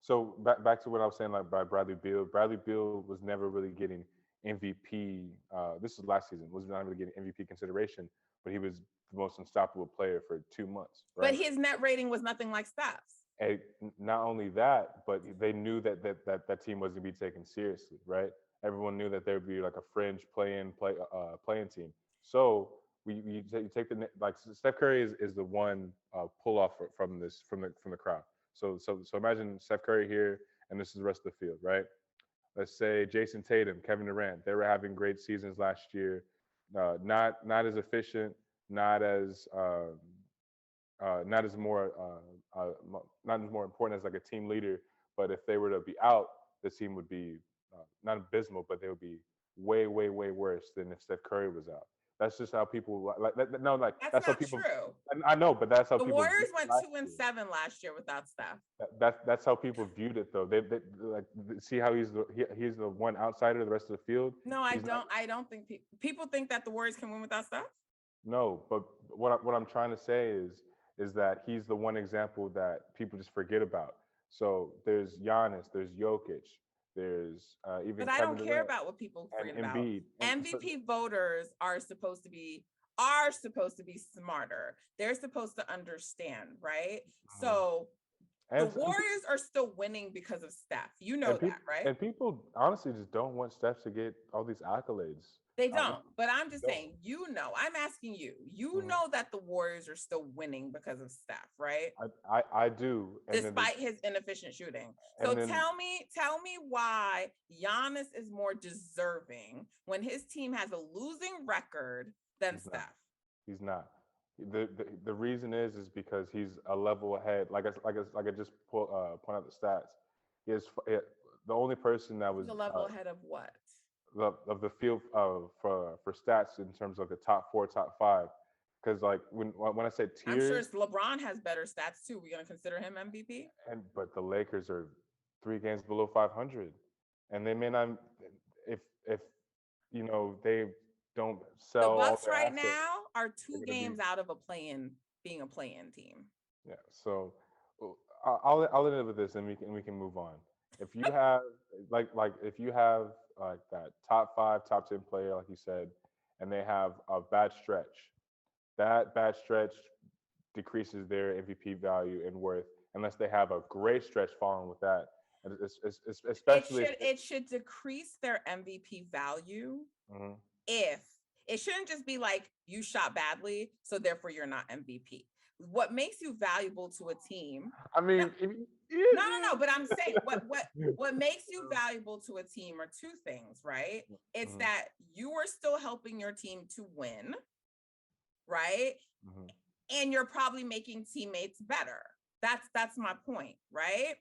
[SPEAKER 2] so back to what I was saying, like by Bradley Beal. Bradley Beal was never really getting MVP. This was last season. Was not really getting MVP consideration, but he was the most unstoppable player for 2 months. Right?
[SPEAKER 3] But his net rating was nothing like Steph's.
[SPEAKER 2] And not only that, but they knew that team wasn't going to be taken seriously, right? Everyone knew that there would be like a fringe playing team. So you take like Steph Curry is the one pull off from the crowd. So imagine Steph Curry here, and this is the rest of the field, right? Let's say Jason Tatum, Kevin Durant. They were having great seasons last year. Not as efficient, not as more important as like a team leader. But if they were to be out, the team would be not abysmal, but they would be way worse than if Steph Curry was out. That's just how people like. No, like
[SPEAKER 3] that's
[SPEAKER 2] how
[SPEAKER 3] not
[SPEAKER 2] people.
[SPEAKER 3] True.
[SPEAKER 2] I know, but that's how
[SPEAKER 3] the
[SPEAKER 2] people.
[SPEAKER 3] Warriors went 2-7 last year without Steph.
[SPEAKER 2] That's how people viewed it, though. They like see how he's the one outsider. The rest of the field.
[SPEAKER 3] No, I don't think people think that the Warriors can win without Steph.
[SPEAKER 2] No, but what I'm trying to say is that he's the one example that people just forget about. So there's Giannis, there's Jokic, there's even.
[SPEAKER 3] But I don't care about what people forget about.
[SPEAKER 2] Embiid.
[SPEAKER 3] MVP voters are supposed to be smarter. They're supposed to understand, right? So the Warriors are still winning because of Steph. You know that, right?
[SPEAKER 2] And people honestly just don't want Steph to get all these accolades.
[SPEAKER 3] They don't. But I'm just saying, I'm asking you, know that the Warriors are still winning because of Steph, right?
[SPEAKER 2] I do.
[SPEAKER 3] Despite his inefficient shooting. So tell me why Giannis is more deserving when his team has a losing record than Steph.
[SPEAKER 2] He's not. The reason is because he's a level ahead. Like I just point out the stats. He is the only person that was
[SPEAKER 3] The level ahead of what?
[SPEAKER 2] of the field for stats in terms of the top 4, top 5. Because like when I say
[SPEAKER 3] I'm sure
[SPEAKER 2] tiers,
[SPEAKER 3] LeBron has better stats too. We're gonna consider him MVP.
[SPEAKER 2] but the Lakers are 3 games below 500, and they may not if they don't
[SPEAKER 3] The
[SPEAKER 2] sell all
[SPEAKER 3] Bucks
[SPEAKER 2] their
[SPEAKER 3] right
[SPEAKER 2] assets,
[SPEAKER 3] now are
[SPEAKER 2] they're
[SPEAKER 3] 2
[SPEAKER 2] going to be
[SPEAKER 3] games out of being a play-in team.
[SPEAKER 2] yeah. So I'll end it with this, and we can move on. If you have like if you have like that top 5, top 10 player, like you said, and they have a bad stretch, that bad stretch decreases their MVP value and worth unless they have a great stretch following with that. And especially
[SPEAKER 3] It should decrease their MVP value
[SPEAKER 2] mhm.
[SPEAKER 3] if it shouldn't just be like you shot badly, so therefore you're not MVP. What makes you valuable to a team?
[SPEAKER 2] I mean,
[SPEAKER 3] No. But I'm saying what makes you valuable to a team are 2 things, right? It's
[SPEAKER 2] Mhm.
[SPEAKER 3] that you are still helping your team to win, right?
[SPEAKER 2] Mhm.
[SPEAKER 3] And you're probably making teammates better. That's my point, right?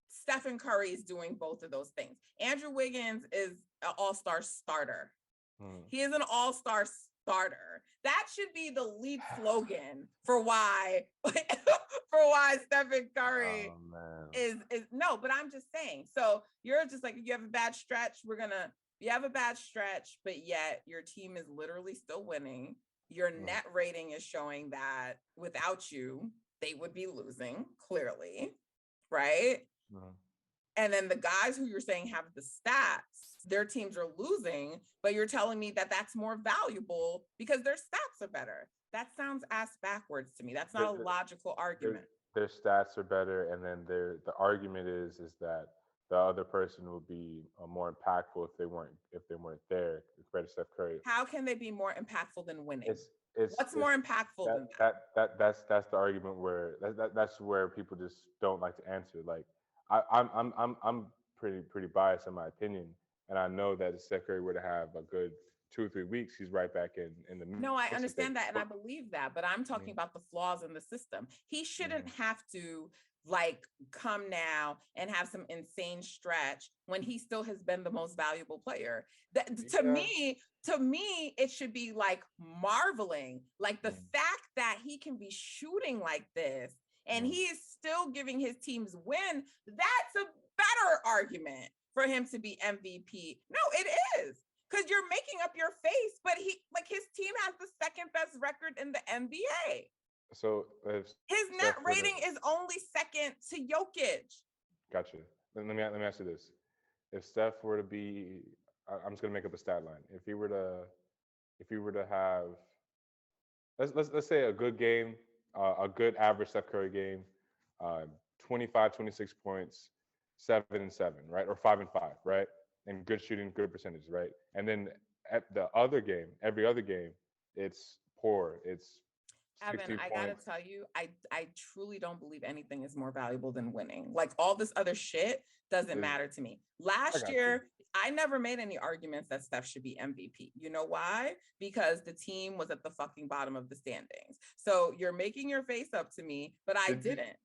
[SPEAKER 3] Stephen Curry is doing both of those things. Andrew Wiggins is an all-star starter.
[SPEAKER 2] Mhm.
[SPEAKER 3] He is an all-star starter. That should be the lead slogan for why Stephen Curry
[SPEAKER 2] Oh man.
[SPEAKER 3] is no, but I'm just saying. So you're just like, you have a bad stretch, you have a bad stretch, but yet your team is literally still winning. Your net rating is showing that without you, they would be losing, clearly, right?
[SPEAKER 2] Mhm.
[SPEAKER 3] And then the guys who you're saying have the stats, their teams are losing, but you're telling me that that's more valuable because their stats are better. That sounds ass backwards to me. That's not a logical argument.
[SPEAKER 2] Their stats are better, and then the argument is that the other person would be more impactful if they weren't there compared to Steph Curry.
[SPEAKER 3] How can they be more impactful than winning? What's
[SPEAKER 2] It's
[SPEAKER 3] more impactful than that?
[SPEAKER 2] that's the argument where that's where people just don't like to answer. Like I'm pretty biased in my opinion, and I know that if Steph Curry were to have a good 2 or 3 weeks, he's right back in the mix
[SPEAKER 3] No, I
[SPEAKER 2] of things.
[SPEAKER 3] understand that and I believe that, but I'm talking about the flaws in the system. He shouldn't have to like come now and have some insane stretch when he still has been the most valuable player. That to me, it should be like marveling, like the fact that he can be shooting like this and he is still giving his teams win. That's a better argument for him to be MVP. No, it is. Because you're making up your face, but his team has the 2nd best record in the NBA.
[SPEAKER 2] So
[SPEAKER 3] His net rating is only 2nd to Jokic.
[SPEAKER 2] Gotcha. Let me ask you this: if Steph were to be, I'm just gonna make up a stat line. If he were to have, let's say a good game, a good average Steph Curry game, uh, 25, 26 points, 7 and 7, right, or 5 and 5, right, and good shooting, good percentage, right, and then at the other game, every other game, it's poor. It's
[SPEAKER 3] Evan,
[SPEAKER 2] 60
[SPEAKER 3] I gotta
[SPEAKER 2] points.
[SPEAKER 3] tell you, I truly don't believe anything is more valuable than winning. Like all this other shit doesn't matter to me.
[SPEAKER 2] I
[SPEAKER 3] Last
[SPEAKER 2] got you.
[SPEAKER 3] year, I never made any arguments that Steph should be MVP. You know why? Because the team was at the fucking bottom of the standings. So you're making your face up to me, but I didn't.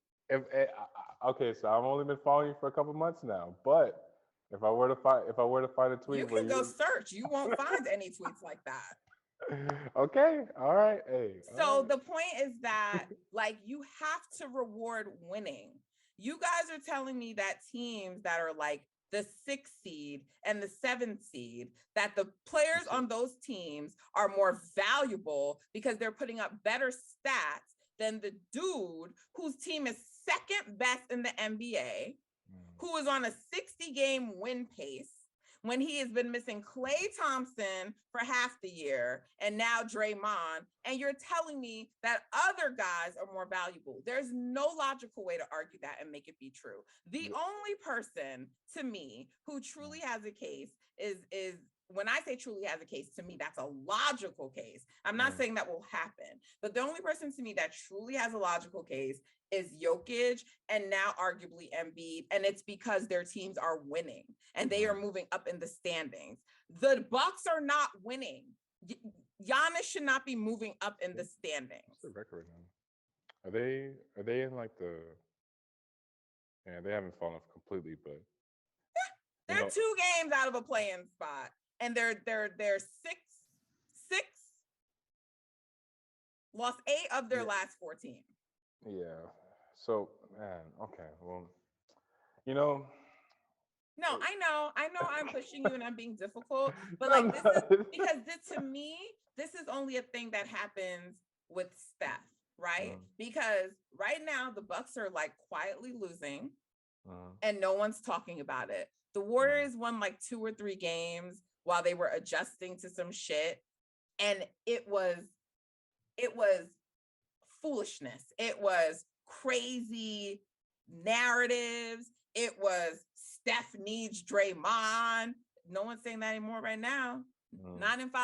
[SPEAKER 2] Okay, so I've only been following you for a couple months now, but if I were to find a tweet
[SPEAKER 3] You
[SPEAKER 2] where
[SPEAKER 3] can go search. You won't find any tweets like that.
[SPEAKER 2] Okay, all right, hey.
[SPEAKER 3] So the point is that like you have to reward winning. You guys are telling me that teams that are like the 6th seed and the 7th seed, that the players on those teams are more valuable because they're putting up better stats than the dude whose team is 2nd best in the NBA, who is on a 60-game win pace when he has been missing Klay Thompson for half the year and now Draymond, and you're telling me that other guys are more valuable. There's no logical way to argue that and make it be true. The only person to me who truly has a case is when I say truly has a case, to me, that's a logical case. I'm not saying that will happen, but the only person to me that truly has a logical case is Jokic and now arguably Embiid. And it's because their teams are winning and they are moving up in the standings. The Bucks are not winning. Giannis should not be moving up in the standings.
[SPEAKER 2] What's the record now? Are they in like the? Yeah, they haven't fallen off completely, but
[SPEAKER 3] they're 2 games out of a play-in spot, and they're six. Lost 8 of their last 14.
[SPEAKER 2] Yeah. So, man, okay. Well, you know.
[SPEAKER 3] No, I know I'm pushing you and I'm being difficult, but like this is because to me, this is only a thing that happens with Steph, right? Because right now the Bucks are like quietly losing and no one's talking about it. The Warriors won like 2 or 3 games while they were adjusting to some shit, and it was foolishness. It was crazy narratives. It was Steph needs Draymond. No one's saying that anymore right now. 9 and 5.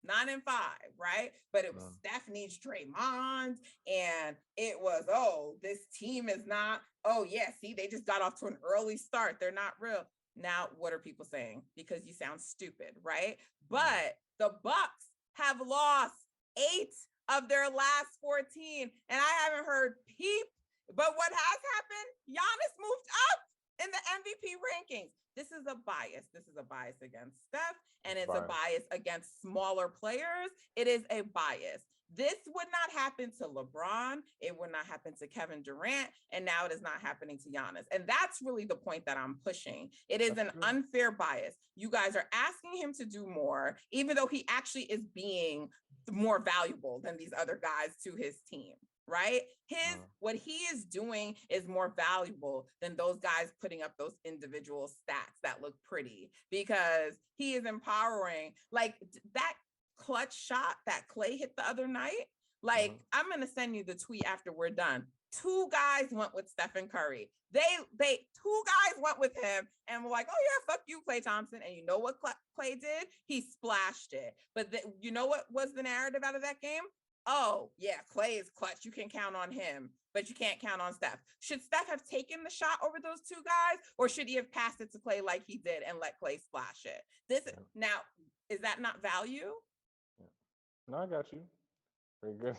[SPEAKER 3] 9 and 5, right? But it was Steph needs Draymond, and it was, oh, this team is not, oh yeah, see, they just got off to an early start. They're not real. Now, what are people saying? Because you sound stupid, right? But the Bucks have lost 8 of their last 14, and I haven't heard peep. But what has happened? Giannis moved up in the MVP rankings. This is a bias. This is a bias against Steph, and it's a bias against smaller players. It is a bias. This would not happen to LeBron. It would not happen to Kevin Durant. And now it is not happening to Giannis. And that's really the point that I'm pushing. It is an unfair bias. You guys are asking him to do more, even though he actually is being more valuable than these other guys to his team, right? What he is doing is more valuable than those guys putting up those individual stats that look pretty, because he is empowering. Like that clutch shot that Clay hit the other night. Like, I'm gonna send you the tweet after we're done. 2 guys went with Stephen Curry. They 2 guys went with him and were like, oh yeah, fuck you, Klay Thompson. And you know what Clay did? He splashed it. But you know what was the narrative out of that game? Oh yeah, Clay is clutch. You can count on him, but you can't count on Steph. Should Steph have taken the shot over those 2 guys, or should he have passed it to Clay like he did and let Clay splash it? Now, is that not value?
[SPEAKER 2] No, I got you. Very good.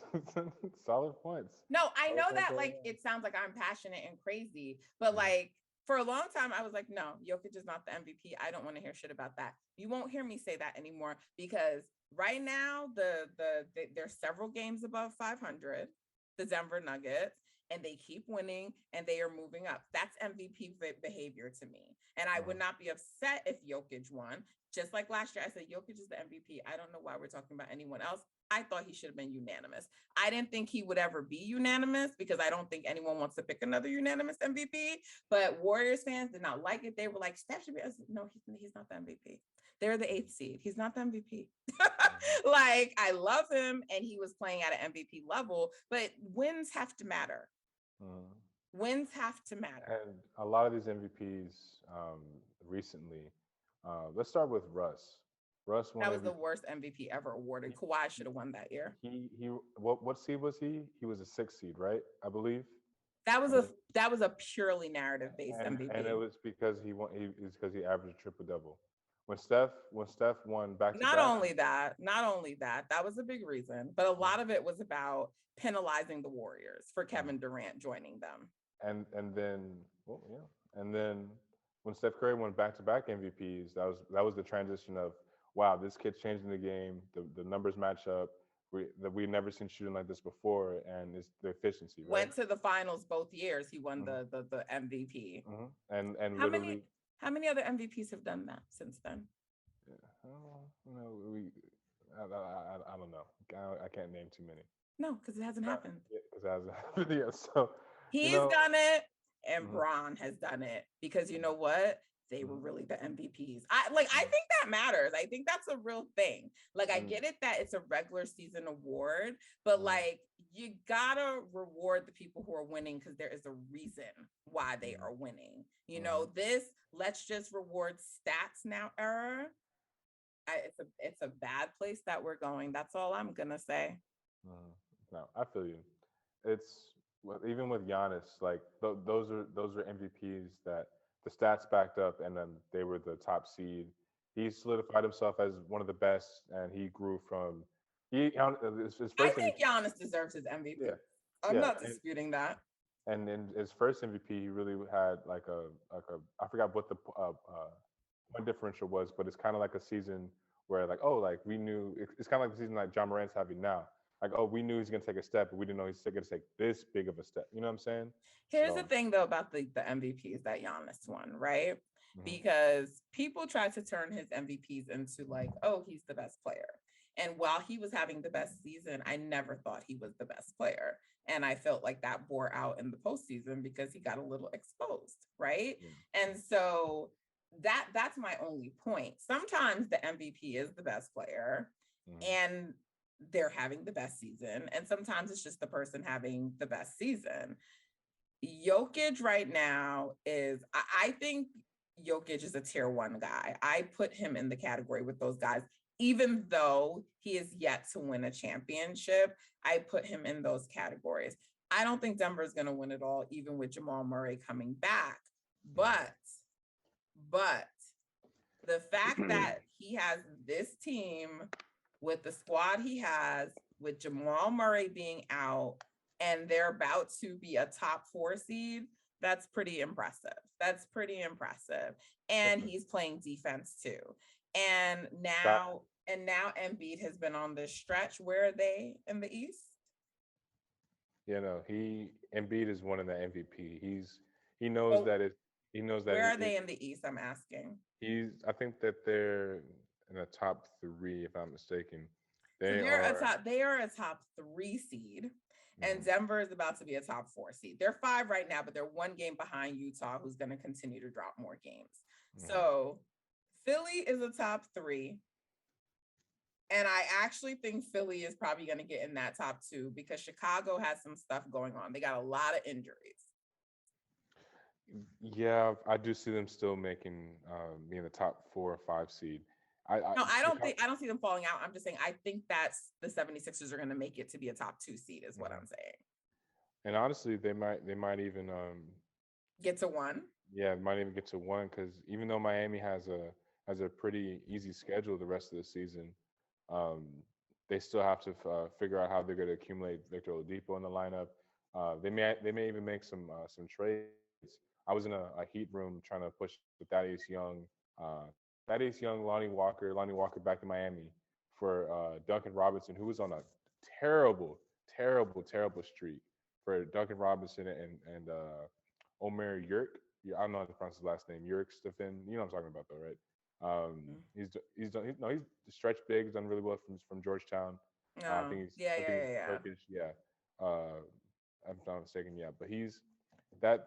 [SPEAKER 2] Solid points.
[SPEAKER 3] No, I know that like it sounds like I'm passionate and crazy, but like for a long time I was like, no, Jokic is not the MVP. I don't want to hear shit about that. You won't hear me say that anymore, because right now there's several games above 500, the Denver Nuggets, and they keep winning and they are moving up. That's MVP behavior to me. And I would not be upset if Jokic won. Just like last year, I said Jokic is the MVP. I don't know why we're talking about anyone else. I thought he should have been unanimous. I didn't think he would ever be unanimous, because I don't think anyone wants to pick another unanimous MVP. But Warriors fans did not like it. They were like, Steph should be. I said, no, he's not the MVP. They're the 8th seed. He's not the MVP. Like, I love him, and he was playing at an MVP level, but wins have to matter. Wins have to matter.
[SPEAKER 2] And a lot of these MVPs recently, let's start with Russ. Russ won.
[SPEAKER 3] That was the worst MVP ever awarded. Kawhi should have won that year.
[SPEAKER 2] What seed was he? He was a 6th seed, right? I believe.
[SPEAKER 3] That was a purely narrative based MVP.
[SPEAKER 2] And it was because he won. Because he averaged a triple double. When Steph won back to back.
[SPEAKER 3] Not only that, that was a big reason, but a lot of it was about penalizing the Warriors for Kevin Durant joining them.
[SPEAKER 2] And then when Steph Curry won back to back MVPs, that was the transition of, wow, this kid's changing the game. The numbers match up. We've never seen shooting like this before, and it's the efficiency. Right?
[SPEAKER 3] Went to the finals both years. He won the MVP.
[SPEAKER 2] And
[SPEAKER 3] how many other MVPs have done that since then?
[SPEAKER 2] Yeah, I don't know. I can't name too many.
[SPEAKER 3] No, because it hasn't happened.
[SPEAKER 2] Because it hasn't happened yet. So
[SPEAKER 3] he's done it, and Bron has done it, because you know what? They were really the MVPs. I think that matters. I think that's a real thing. Like, I get it that it's a regular season award, but like, you gotta reward the people who are winning, because there is a reason why they are winning. You know, this let's just reward stats now era. It's a bad place that we're going. That's all I'm gonna say.
[SPEAKER 2] No, I feel you. It's even with Giannis, like those are MVPs that the stats backed up, and then they were the top seed he solidified himself as one of the best, and he grew from his
[SPEAKER 3] I
[SPEAKER 2] first MVP.
[SPEAKER 3] think Giannis deserves his MVP.
[SPEAKER 2] Yeah,
[SPEAKER 3] I'm
[SPEAKER 2] yeah,
[SPEAKER 3] not disputing that.
[SPEAKER 2] and in his first MVP, he really had like a I forgot what the point differential was, but it's kind of like a season where like like we knew it's kind of like the season like John Morant's having now. Like we knew he's gonna take a step, but we didn't know he's gonna take this big of a step. You know what I'm saying?
[SPEAKER 3] Here's the
[SPEAKER 2] So
[SPEAKER 3] thing though about the MVPs that Giannis won, right?
[SPEAKER 2] mhm,
[SPEAKER 3] Because people try to turn his MVPs into like, oh, he's the best player. And while he was having the best season, I never thought he was the best player. And I felt like that bore out in the postseason because he got a little exposed, right?
[SPEAKER 2] yeah,
[SPEAKER 3] And so that's my only point. Sometimes the MVP is the best player
[SPEAKER 2] mhm,
[SPEAKER 3] and they're having the best season. And sometimes it's just the person having the best season. Jokic right now I think Jokic is a tier 1 guy. I put him in the category with those guys, even though he is yet to win a championship. I put him in those categories. I don't think Denver is going to win it all, even with Jamal Murray coming back. But the fact that he has this team with the squad he has, with Jamal Murray being out, and they're about to be a top 4 seed, that's pretty impressive. That's pretty impressive. And
[SPEAKER 2] definitely.
[SPEAKER 3] he's playing defense too. And
[SPEAKER 2] That
[SPEAKER 3] now Embiid has been on this stretch. Where are they in the East?
[SPEAKER 2] he Embiid is one of the MVP. He knows
[SPEAKER 3] Well,
[SPEAKER 2] that it he knows that
[SPEAKER 3] where are they in the East? I'm asking.
[SPEAKER 2] I think that they're in the top 3 if I'm mistaken.
[SPEAKER 3] So
[SPEAKER 2] They are
[SPEAKER 3] they are a top 3 seed, and
[SPEAKER 2] mhm,
[SPEAKER 3] Denver is about to be a top 4 seed. They're 5 right now, but they're 1 game behind Utah, who's going to continue to drop more games.
[SPEAKER 2] mhm.
[SPEAKER 3] So Philly is a top 3. And I actually think Philly is probably going to get in that top 2 because Chicago has some stuff going on. They got a lot of injuries.
[SPEAKER 2] Yeah, I do see them still making being the top 4 or 5 seed. I
[SPEAKER 3] No,
[SPEAKER 2] Chicago.
[SPEAKER 3] I don't see them falling out. I'm just saying I think that's the 76ers are going to make it to be a top 2 seed is what
[SPEAKER 2] Mhm.
[SPEAKER 3] I'm saying.
[SPEAKER 2] And honestly, they might even
[SPEAKER 3] Get to 1.
[SPEAKER 2] yeah, might even get to 1 because even though Miami has a pretty easy schedule the rest of the season, um, they still have to figure out how they're going to accumulate Victor Oladipo in the lineup. They may even make some trades. I was in a Heat room trying to push the uh, Thaddeus Young, Lonnie Walker back to Miami for Duncan Robinson, who was on a terrible, terrible, terrible streak for Duncan Robinson and Omer Yurk. Yeah, I don't know how to pronounce his last name. Yurk Stephen. You know what I'm talking about though, right? He's done. No, he's stretched big. He's done really well from Georgetown.
[SPEAKER 3] Oh, yeah,
[SPEAKER 2] I think he's
[SPEAKER 3] yeah.
[SPEAKER 2] Turkish. Yeah, if I'm not mistaken. Yeah, but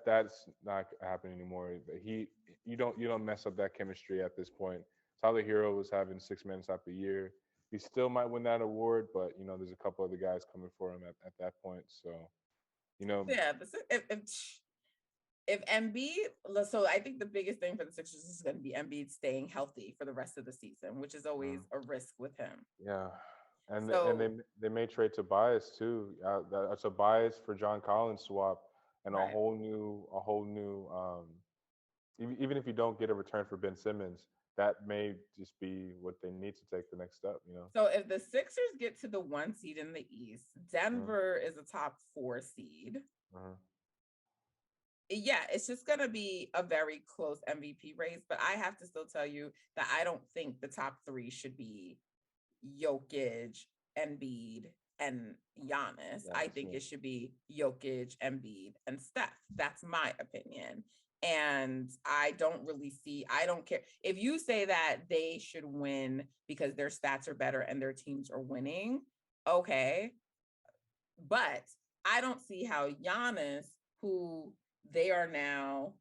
[SPEAKER 2] that's not happening anymore. You don't mess up that chemistry at this point. Tyler Hero was having 6 minutes after a year. He still might win that award, but there's a couple other guys coming for him at that point. So you know,
[SPEAKER 3] Yeah, if Embiid, so I think the biggest thing for the Sixers is going to be Embiid staying healthy for the rest of the season, which is always
[SPEAKER 2] mm,
[SPEAKER 3] a risk with him.
[SPEAKER 2] yeah, and
[SPEAKER 3] So,
[SPEAKER 2] they may trade Tobias too. That's a bias for John Collins swap and
[SPEAKER 3] right.
[SPEAKER 2] a whole new even if you don't get a return for Ben Simmons, that may just be what they need to take the next step.
[SPEAKER 3] So if the Sixers get to the 1 seed in the East,
[SPEAKER 2] Mhm,
[SPEAKER 3] Denver is a top 4 seed.
[SPEAKER 2] mhm,
[SPEAKER 3] Yeah, it's just going to be a very close MVP race, but I have to still tell you that I don't think the top 3 should be Jokic, Embiid, and Giannis. I
[SPEAKER 2] Giannis,
[SPEAKER 3] think
[SPEAKER 2] yeah.
[SPEAKER 3] it should be Jokic, Embiid, and Steph. That's my opinion. And I don't care. If you say that they should win because their stats are better and their teams are winning, okay. But I don't see how Giannis, who they are now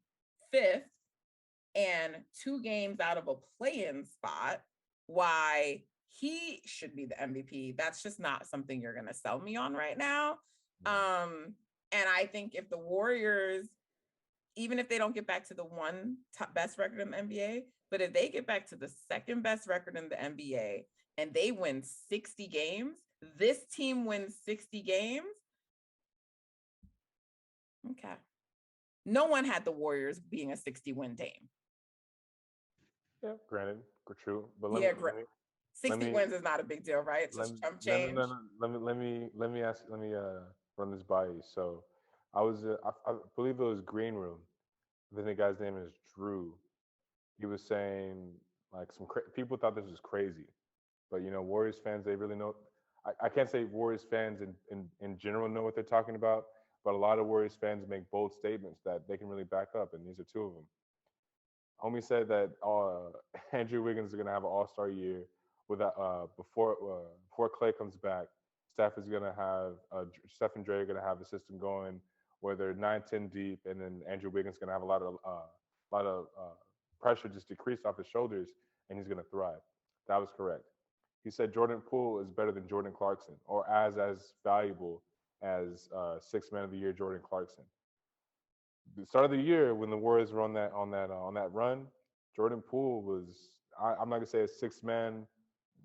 [SPEAKER 3] 5th and 2 games out of a play-in spot, why he should be the MVP. That's just not something you're going to sell me on right now.
[SPEAKER 2] Yeah.
[SPEAKER 3] And I think if the Warriors, even if they don't get back to the top best record in the NBA, but if they get back to the 2nd best record in the NBA and they win 60 games, this team wins 60 games. Okay. No one had the Warriors being a 60-win team.
[SPEAKER 2] Yeah, granted. True, but
[SPEAKER 3] Yeah,
[SPEAKER 2] let me
[SPEAKER 3] 60 wins is not a big deal, right? It's
[SPEAKER 2] let
[SPEAKER 3] just
[SPEAKER 2] me
[SPEAKER 3] chump
[SPEAKER 2] no no
[SPEAKER 3] change.
[SPEAKER 2] no no let me run this by you. So I was I believe it was Green Room. I think the guy's name is Drew. He was saying like people thought this was crazy, but Warriors fans, they really know. I can't say Warriors fans in general know what they're talking about, but a lot of Warriors fans make bold statements that they can really back up, and these are two of them. Homie said that Andrew Wiggins is gonna have an All-Star year with before Clay comes back. Steph and Dre are gonna have a system going where they're 9-10 deep, and then Andrew Wiggins is gonna have a lot of pressure just decreased off his shoulders, and he's gonna thrive. That was correct. He said Jordan Poole is better than Jordan Clarkson, or as valuable as Sixth Man of the Year Jordan Clarkson. The start of the year when the Warriors were on that run, Jordan Poole was I'm not gonna say a six man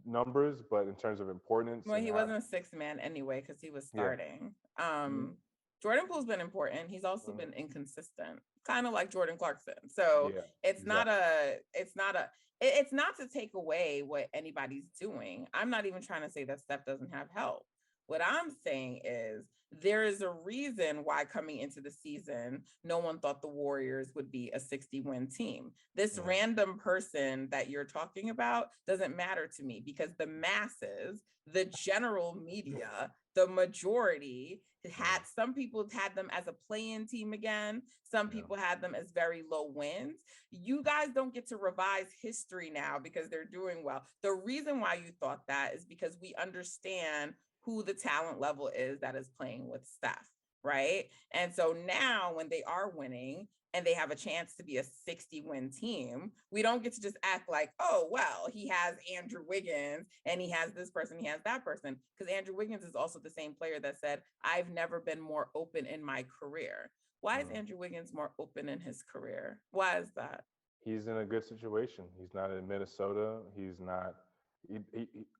[SPEAKER 2] numbers, but in terms of importance
[SPEAKER 3] Well,
[SPEAKER 2] and
[SPEAKER 3] he wasn't a sixth man anyway because he was
[SPEAKER 2] yeah.
[SPEAKER 3] starting.
[SPEAKER 2] Mhm.
[SPEAKER 3] Jordan Poole's been important. He's also
[SPEAKER 2] Mhm.
[SPEAKER 3] been inconsistent, kind of like Jordan Clarkson. So
[SPEAKER 2] Yeah,
[SPEAKER 3] it's not
[SPEAKER 2] exactly.
[SPEAKER 3] it's not to take away what anybody's doing. I'm not even trying to say that Steph doesn't have help. What I'm saying is there is a reason why coming into the season, no one thought the Warriors would be a 60-win team. This
[SPEAKER 2] Mhm.
[SPEAKER 3] random person that you're talking about doesn't matter to me because the masses, the general media, the majority had some people had them as a play-in team again. Some
[SPEAKER 2] Yeah.
[SPEAKER 3] people had them as very low wins. You guys don't get to revise history now because they're doing well. The reason why you thought that is because we understand who the talent level is that is playing with Steph, right? And so now when they are winning and they have a chance to be a 60-win team, we don't get to just act like, oh, well, he has Andrew Wiggins and he has this person, he has that person. Because Andrew Wiggins is also the same player that said, I've never been more open in my career. Why is Andrew Wiggins more open in his career? Why is that?
[SPEAKER 2] He's in a good situation. He's not in Minnesota. He's not.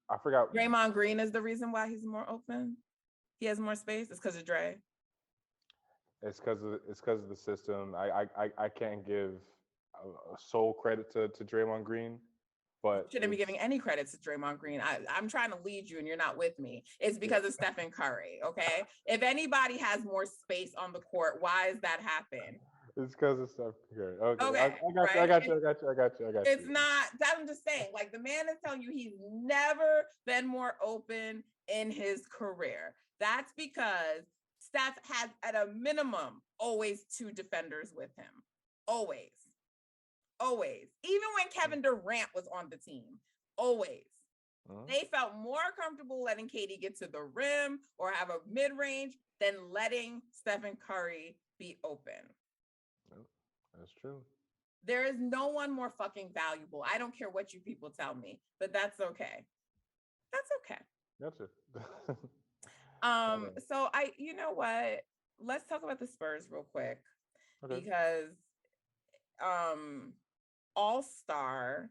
[SPEAKER 2] I forgot.
[SPEAKER 3] Draymond Green is the reason why he's more open. He has more space. It's because of Dre.
[SPEAKER 2] It's because of the system. I can't give sole credit to Draymond Green, but
[SPEAKER 3] Shouldn't be giving any credit to Draymond Green. I'm trying to lead you and you're not with me. It's because of Stephen Curry, okay? If anybody has more space on the court, why does that happen?
[SPEAKER 2] It's because of Steph Curry. Okay,
[SPEAKER 3] Okay,
[SPEAKER 2] I got you.
[SPEAKER 3] right?
[SPEAKER 2] I got you. I got you. I got you. I got
[SPEAKER 3] It's
[SPEAKER 2] you.
[SPEAKER 3] not, I'm just saying, like the man is telling you he's never been more open in his career. That's because Steph has, at a minimum, always two defenders with him. Always. Always. Even when Kevin Durant was on the team. Always. They felt more comfortable letting KD get to the rim or have a mid-range than letting Stephen Curry be open.
[SPEAKER 2] That's true.
[SPEAKER 3] There is no one more fucking valuable. I don't care what you people tell me, but that's okay. That's okay.
[SPEAKER 2] Gotcha.
[SPEAKER 3] So you know what? Let's talk about the Spurs real quick
[SPEAKER 2] Okay.
[SPEAKER 3] because all-star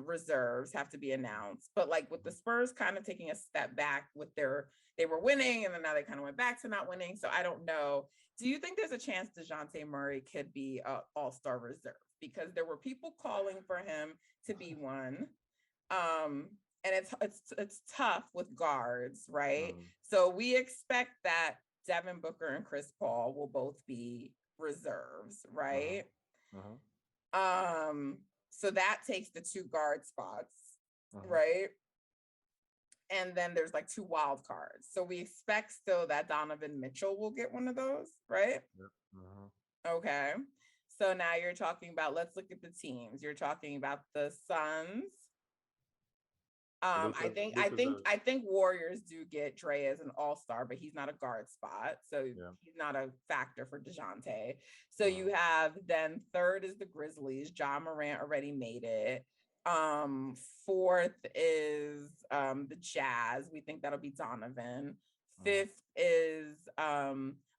[SPEAKER 3] reserves have to be announced, but like with the Spurs kind of taking a step back with they were winning and then now they kind of went back to not winning. So I don't know. Do you think there's a chance DeJounte Murray could be an all-star reserve? Because there were people calling for him to be one. And it's tough with guards, right? So we expect that Devin Booker and Chris Paul will both be reserves, right? So that takes the two guard spots, right? And then there's like two wild cards. So we expect still that Donovan Mitchell will get one of those, right? Okay. So now you're talking about, let's look at the teams. You're talking about the Suns. I think Warriors do get Dre as an all-star, but he's not a guard spot. So he's not a factor for DeJounte. So you have then third is the Grizzlies. John Morant already made it. Fourth is the Jazz. We think that'll be Donovan. Fifth is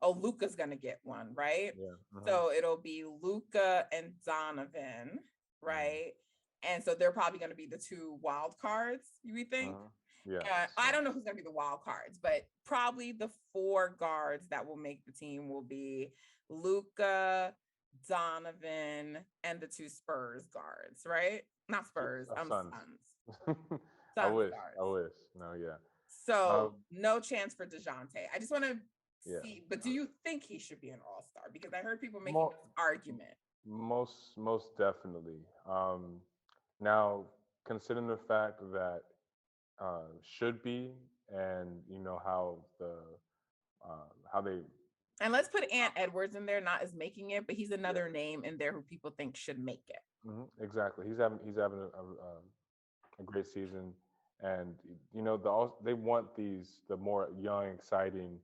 [SPEAKER 3] Luka's gonna get one, right? So it'll be Luka and Donovan, right? And so they're probably going to be the two wild cards, you think? I don't know who's going to be the wild cards, but probably the four guards that will make the team will be Luka, Donovan, and the two Spurs guards, right? Not Spurs.
[SPEAKER 2] Suns.
[SPEAKER 3] Suns.
[SPEAKER 2] I wish.
[SPEAKER 3] Stars.
[SPEAKER 2] I wish. No, yeah.
[SPEAKER 3] So no chance for DeJounte. I just want to see, but do you think he should be an all-star? Because I heard people making this argument.
[SPEAKER 2] Most definitely. Now, considering the fact that should be, and you know how they.
[SPEAKER 3] And let's put Ant Edwards in there, not as making it, but he's another name in there who people think should make it.
[SPEAKER 2] Exactly. He's having a great season, and you know they want the more young, exciting,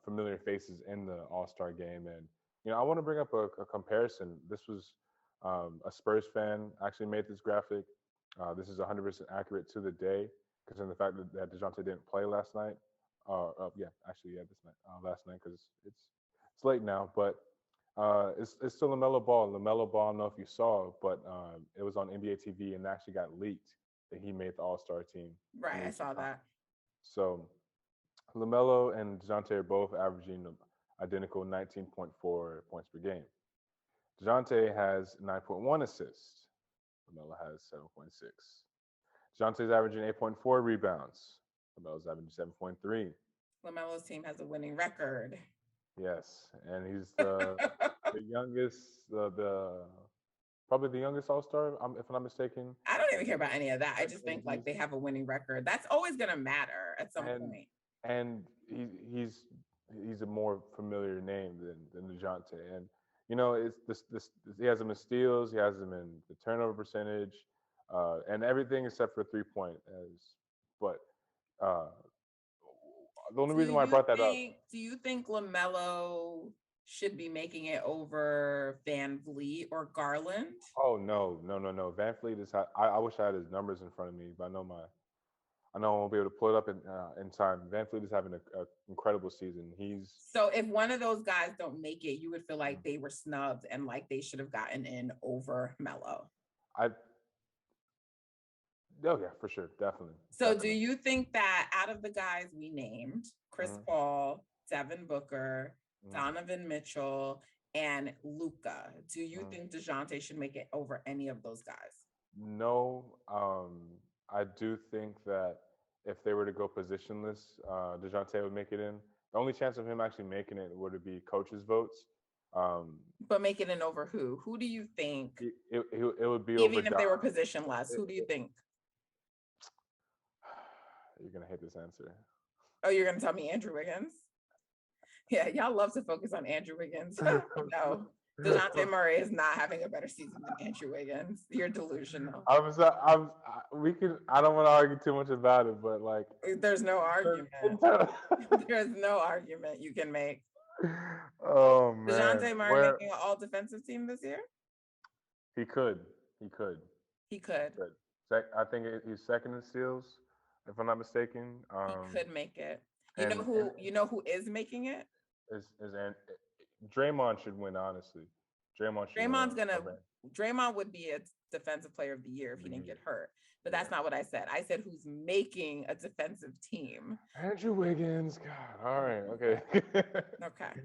[SPEAKER 2] familiar faces in the All-Star game. And you know I want to bring up a comparison. This was a Spurs fan actually made this graphic. This is 100% accurate to the day, considering the fact that DeJounte didn't play last night. This night, last night, because it's late now, but it's still LaMelo Ball. LaMelo Ball, I don't know if you saw, but it was on NBA TV and actually got leaked that he made the All-Star team.
[SPEAKER 3] Right, I saw that.
[SPEAKER 2] So LaMelo and DeJounte are both averaging identical 19.4 points per game. DeJounte has 9.1 assists. LaMelo has 7.6. DeJounte's averaging 8.4 rebounds. LaMelo's averaging 7.3.
[SPEAKER 3] LaMelo's team has a winning record.
[SPEAKER 2] Yes, and he's the youngest, probably the youngest All-Star, if I'm not mistaken.
[SPEAKER 3] I don't even care about any of that. I just think like they have a winning record. That's always gonna matter at some point.
[SPEAKER 2] And he's a more familiar name than DeJounte. And you know, it's this he has him in steals, he has him in the turnover percentage, and everything except for 3-point. But the only reason why I brought that up.
[SPEAKER 3] Do you think LaMelo should be making it over Van Vliet or Garland?
[SPEAKER 2] Oh no. Van Vliet is. I wish I had his numbers in front of me, but I know I won't be able to pull it up in time. Van Vliet is having an incredible season.
[SPEAKER 3] So if one of those guys don't make it, you would feel like they were snubbed and like they should have gotten in over Melo.
[SPEAKER 2] Oh yeah, for sure, definitely.
[SPEAKER 3] So do you think that out of the guys we named, Chris Paul, Devin Booker, Donovan Mitchell, and Luka, do you think DeJounte should make it over any of those guys?
[SPEAKER 2] No, I do think that if they were to go positionless, DeJounte would make it in. The only chance of him actually making it would be coaches' votes.
[SPEAKER 3] But make it in over who? Who do you think?
[SPEAKER 2] It would be
[SPEAKER 3] even
[SPEAKER 2] over
[SPEAKER 3] if they were positionless. Who do you think?
[SPEAKER 2] You're gonna hate this answer.
[SPEAKER 3] Oh, you're gonna tell me Andrew Wiggins? Yeah, y'all love to focus on Andrew Wiggins. No, DeJounte Murray is not having a better season than Andrew Wiggins. You're delusional.
[SPEAKER 2] I don't want to argue too much about it, but like,
[SPEAKER 3] there's no argument. There's no argument you can make.
[SPEAKER 2] Oh man,
[SPEAKER 3] DeJounte Murray making an all defensive team this year?
[SPEAKER 2] He could. I think he's second in steals, if I'm not mistaken.
[SPEAKER 3] He could make it. You know who is making it?
[SPEAKER 2] Draymond should win, honestly.
[SPEAKER 3] Draymond would be a defensive player of the year if he didn't get hurt. But that's not what I said. I said who's making a defensive team.
[SPEAKER 2] Andrew Wiggins. God. All right. Okay.
[SPEAKER 3] Okay.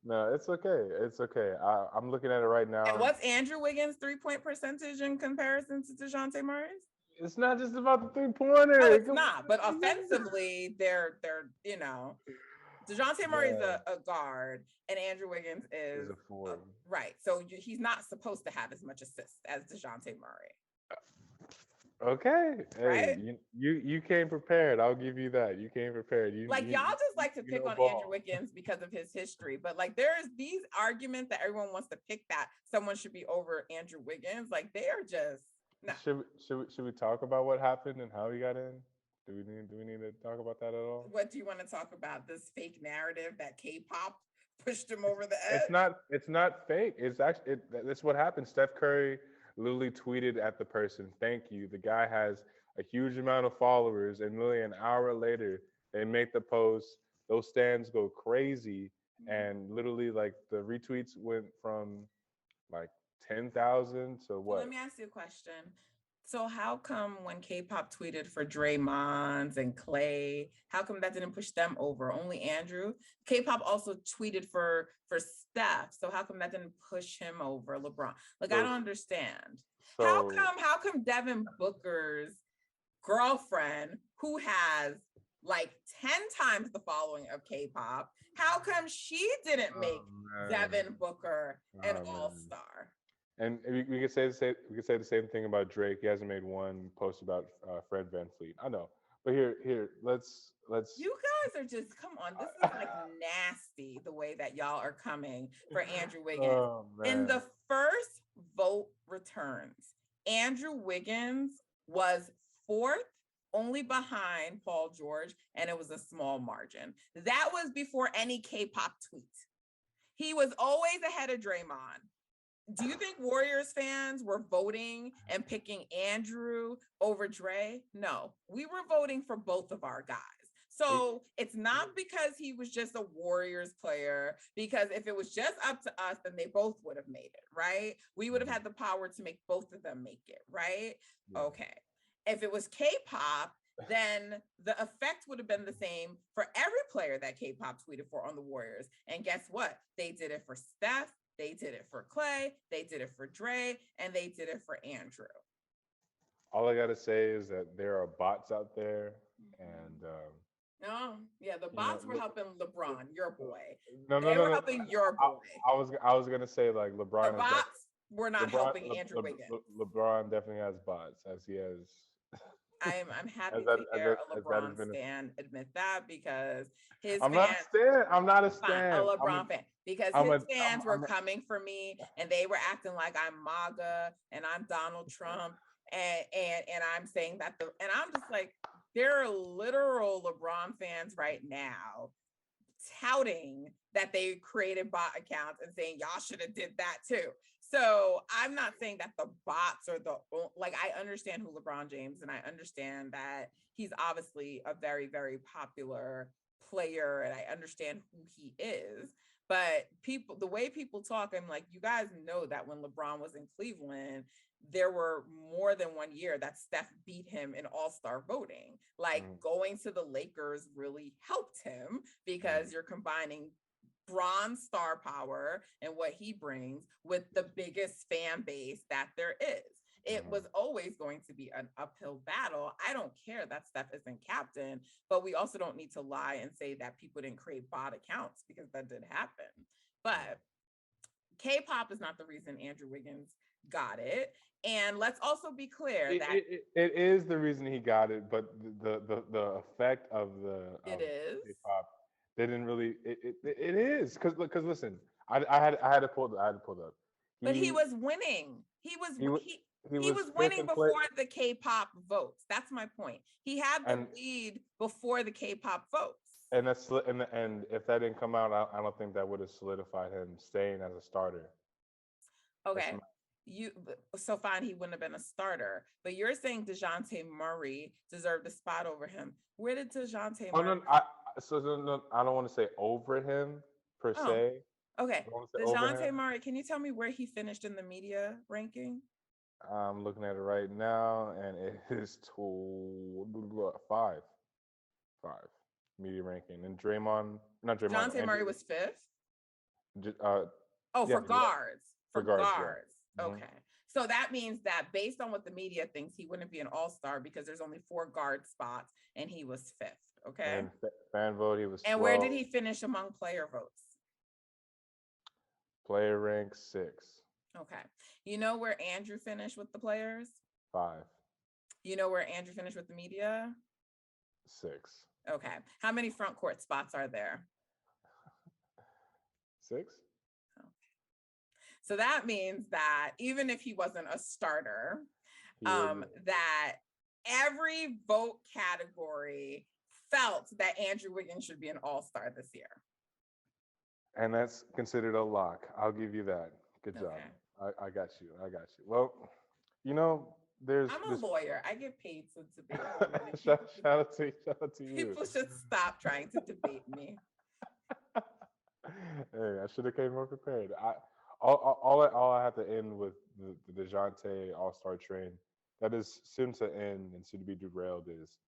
[SPEAKER 2] No, it's okay. It's okay. I'm looking at it right now.
[SPEAKER 3] And what's Andrew Wiggins' 3-point percentage in comparison to DeJounte Murray's?
[SPEAKER 2] It's not just about the 3-pointer.
[SPEAKER 3] No, it's not. But offensively, they're DeJounte Murray is a guard, and Andrew Wiggins is
[SPEAKER 2] a forward.
[SPEAKER 3] Right. So he's not supposed to have as much assists as DeJounte Murray.
[SPEAKER 2] Okay.
[SPEAKER 3] Right?
[SPEAKER 2] Hey, you came prepared. I'll give you that. You came prepared.
[SPEAKER 3] Y'all just like to pick on Andrew Wiggins because of his history. But like there's these arguments that everyone wants to pick that someone should be over Andrew Wiggins. Like they are just no.
[SPEAKER 2] Should we talk about what happened and how he got in? Do we need to talk about that at all?
[SPEAKER 3] What do you want to talk about? This fake narrative that K-pop pushed him over the edge?
[SPEAKER 2] It's not fake. It's actually that's what happened. Steph Curry literally tweeted at the person, "Thank you." The guy has a huge amount of followers, and literally an hour later, they make the post. Those stands go crazy, and literally like the retweets went from like 10,000 to what?
[SPEAKER 3] Well, let me ask you a question. So how come when K-pop tweeted for Draymond and Clay, how come that didn't push them over? Only Andrew? K-pop also tweeted for Steph. So how come that didn't push him over LeBron? Like, I don't understand.
[SPEAKER 2] So
[SPEAKER 3] How come Devin Booker's girlfriend, who has like 10 times the following of K-pop, how come she didn't make Devin Booker an all-star?
[SPEAKER 2] And we could say the same thing about Drake. He hasn't made one post about Fred VanVleet. I know, but here, let's.
[SPEAKER 3] You guys are just, come on. This is like nasty the way that y'all are coming for Andrew Wiggins.
[SPEAKER 2] Oh,
[SPEAKER 3] In the first vote returns, Andrew Wiggins was fourth, only behind Paul George, and it was a small margin. That was before any K-pop tweet. He was always ahead of Draymond. Do you think Warriors fans were voting and picking Andrew over Dre? No, we were voting for both of our guys. So it's not because he was just a Warriors player, because if it was just up to us, then they both would have made it, right? We would have had the power to make both of them make it, right? Yeah. Okay. If it was K-pop, then the effect would have been the same for every player that K-pop tweeted for on the Warriors. And guess what? They did it for Steph, they did it for Clay, they did it for Dre, and they did it for Andrew.
[SPEAKER 2] All I gotta say is that there are bots out there, and
[SPEAKER 3] yeah, the bots were helping LeBron, your boy.
[SPEAKER 2] No,
[SPEAKER 3] they were helping your boy.
[SPEAKER 2] I was gonna say, like, LeBron.
[SPEAKER 3] The bots were not helping Andrew Wiggins.
[SPEAKER 2] LeBron definitely has bots, as he has.
[SPEAKER 3] I'm happy to hear a LeBron stan admit that, because his
[SPEAKER 2] I'm
[SPEAKER 3] fans.
[SPEAKER 2] I'm not a stan.
[SPEAKER 3] A LeBron fan, because his fans were coming for me, and they were acting like I'm MAGA and I'm Donald Trump, and I'm saying that and I'm just like, there are literal LeBron fans right now touting that they created bot accounts and saying y'all should have did that too. So I'm not saying that the bots are I understand who LeBron James, and I understand that he's obviously a very, very popular player, and I understand who he is. But the way people talk, I'm like, you guys know that when LeBron was in Cleveland, there were more than 1 year that Steph beat him in all-star voting. Going to the Lakers really helped him, because you're combining bronze star power and what he brings with the biggest fan base that there is. It was always going to be an uphill battle. I don't care that Steph isn't captain, but we also don't need to lie and say that people didn't create bot accounts, because that did happen. But K-pop is not the reason Andrew Wiggins got it. And let's also be clear that
[SPEAKER 2] it is the reason he got it, but the effect of K-pop didn't really. It is because listen, I had to pull up.
[SPEAKER 3] But he was winning. He was winning before the K-pop votes. That's my point. He had the lead before the K-pop votes.
[SPEAKER 2] And and if that didn't come out, I don't think that would have solidified him staying as a starter.
[SPEAKER 3] Okay. So fine, he wouldn't have been a starter, but you're saying DeJounte Murray deserved a spot over him. Where did DeJounte Murray?
[SPEAKER 2] No, I don't want to say over him per se.
[SPEAKER 3] Okay, DeJounte Murray, can you tell me where he finished in the media ranking?
[SPEAKER 2] I'm looking at it right now, and it is 5 media ranking. And
[SPEAKER 3] DeJounte Murray was 5th. For guards.
[SPEAKER 2] For guards.
[SPEAKER 3] Yeah. Okay. So that means that based on what the media thinks, he wouldn't be an all-star, because there's only 4 guard spots, and he was 5th. Okay.
[SPEAKER 2] And fan vote, he was 12.
[SPEAKER 3] And where did he finish among player votes?
[SPEAKER 2] Player rank 6.
[SPEAKER 3] Okay. You know where Andrew finished with the players?
[SPEAKER 2] 5.
[SPEAKER 3] You know where Andrew finished with the media?
[SPEAKER 2] 6.
[SPEAKER 3] Okay. How many front court spots are there?
[SPEAKER 2] 6.
[SPEAKER 3] So that means that even if he wasn't a starter, that every vote category felt that Andrew Wiggins should be an all-star this year.
[SPEAKER 2] And that's considered a lock. I'll give you that. Good job. I got you. Well, I'm
[SPEAKER 3] a lawyer. I get paid to debate.
[SPEAKER 2] shout out to you.
[SPEAKER 3] People should stop trying to debate me.
[SPEAKER 2] Hey, I should have came more prepared. All I have to end with the DeJounte All-Star train that is soon to end and soon to be derailed is,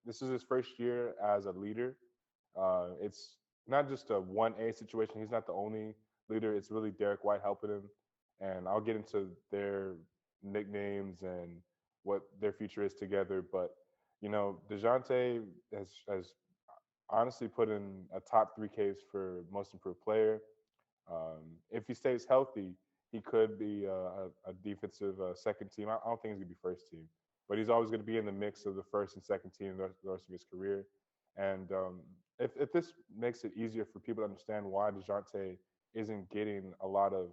[SPEAKER 2] this is his first year as a leader. It's not just a 1A situation. He's not the only leader. It's really Derek White helping him. And I'll get into their nicknames and what their future is together. But DeJounte has honestly put in a top three case for most improved player. If he stays healthy, he could be a defensive second team. I don't think he's gonna be first team, but he's always gonna be in the mix of the first and second team the rest of his career. And if this makes it easier for people to understand why Dejounte isn't getting a lot of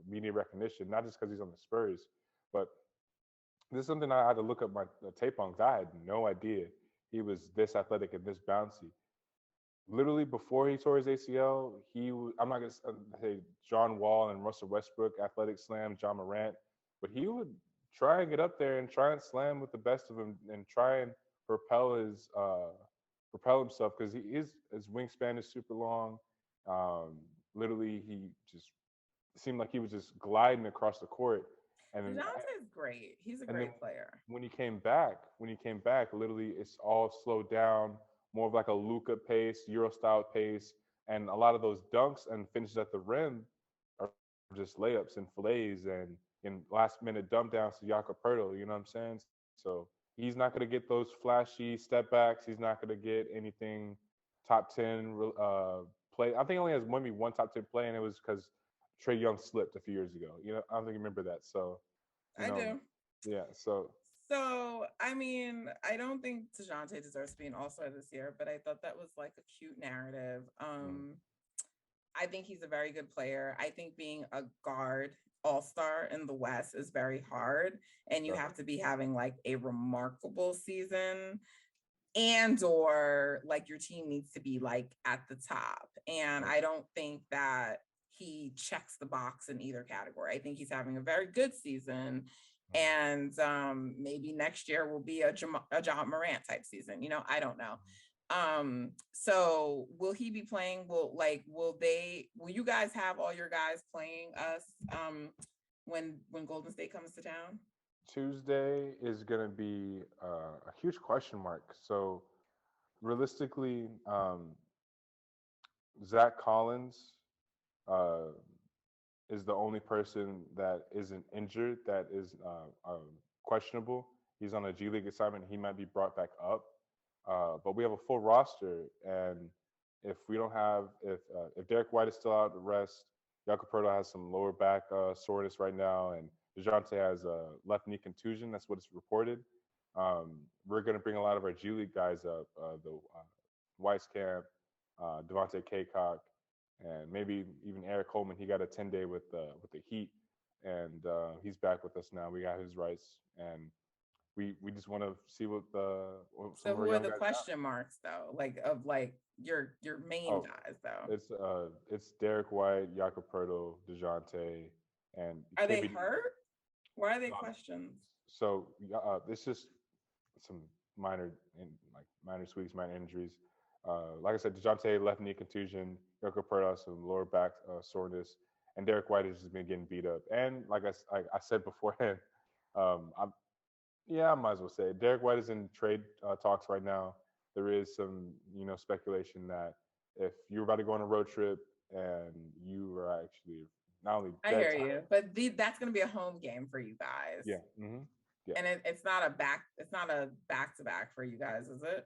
[SPEAKER 2] media recognition, not just because he's on the Spurs, but this is something I had to look up my tape on because I had no idea he was this athletic and this bouncy. Literally before he tore his ACL, I'm not gonna say John Wall and Russell Westbrook athletic slam John Morant, but he would try and get up there and try and slam with the best of them and try and propel propel himself because his wingspan is super long. Um, Literally, he just seemed like he was just gliding across the court, and
[SPEAKER 3] DeJounte's great. He's a
[SPEAKER 2] and then
[SPEAKER 3] great player.
[SPEAKER 2] when he came back, literally it's all slowed down, more of like a Luca pace, Euro style pace, and a lot of those dunks and finishes at the rim are just layups and fillets and in last minute dump downs to Jakob Pertl. You know what I'm saying? So he's not going to get those flashy step backs. He's not going to get anything top 10 play. I think he only has maybe one top 10 play, and it was because Trey Young slipped a few years ago. I don't think you remember that. So, you
[SPEAKER 3] I
[SPEAKER 2] know,
[SPEAKER 3] do.
[SPEAKER 2] yeah. So
[SPEAKER 3] So, I mean, I don't think DeJounte deserves to be an all-star this year, but I thought that was like a cute narrative.
[SPEAKER 2] mm,
[SPEAKER 3] I think he's a very good player. I think being a guard all-star in the West is very hard, and you have to be having like a remarkable season and or like your team needs to be like at the top. And I don't think that he checks the box in either category. I think he's having a very good season, and maybe next year will be a John Morant type season. I don't know. So will he be playing? Will you guys have all your guys playing us when Golden State comes to town?
[SPEAKER 2] Tuesday is going to be a huge question mark. So realistically, Zach Collins uh, is the only person that isn't injured that is questionable. He's on a G League assignment. He might be brought back up, but we have a full roster, and if we don't have if Derek White is still out to rest, Jakob Poeltl has some lower back soreness right now, and Dejounte has a left knee contusion. That's what it's reported. We're going to bring a lot of our G League guys up, the Weisskamp, Devontae Kaycock, and maybe even Eric Coleman. He got a 10-day with the Heat, and he's back with us now. We got his rights, and we just want to see what some
[SPEAKER 3] So
[SPEAKER 2] of our
[SPEAKER 3] who are
[SPEAKER 2] young
[SPEAKER 3] the
[SPEAKER 2] guys
[SPEAKER 3] question marks though? Like of like your main
[SPEAKER 2] got.
[SPEAKER 3] guys though.
[SPEAKER 2] It's Derek White, Jakob Poeltl, Dejounte, and
[SPEAKER 3] Are they
[SPEAKER 2] KBD.
[SPEAKER 3] hurt? Why are they
[SPEAKER 2] Um,
[SPEAKER 3] questions?
[SPEAKER 2] so it's just some minor like minor tweaks, minor injuries. Like I said, Dejounte left knee contusion, Jakob Poeltl some lower back soreness, and Derek White has just been getting beat up. And like I said beforehand, I'm I might as well say it. Derek White is in trade talks right now. There is some speculation that if you're about to go on a road trip and you are actually not only
[SPEAKER 3] I
[SPEAKER 2] dead
[SPEAKER 3] hear
[SPEAKER 2] time,
[SPEAKER 3] you, but that's going to be a home game for you guys.
[SPEAKER 2] yeah, yeah.
[SPEAKER 3] And it's not a back to back for you guys, is it?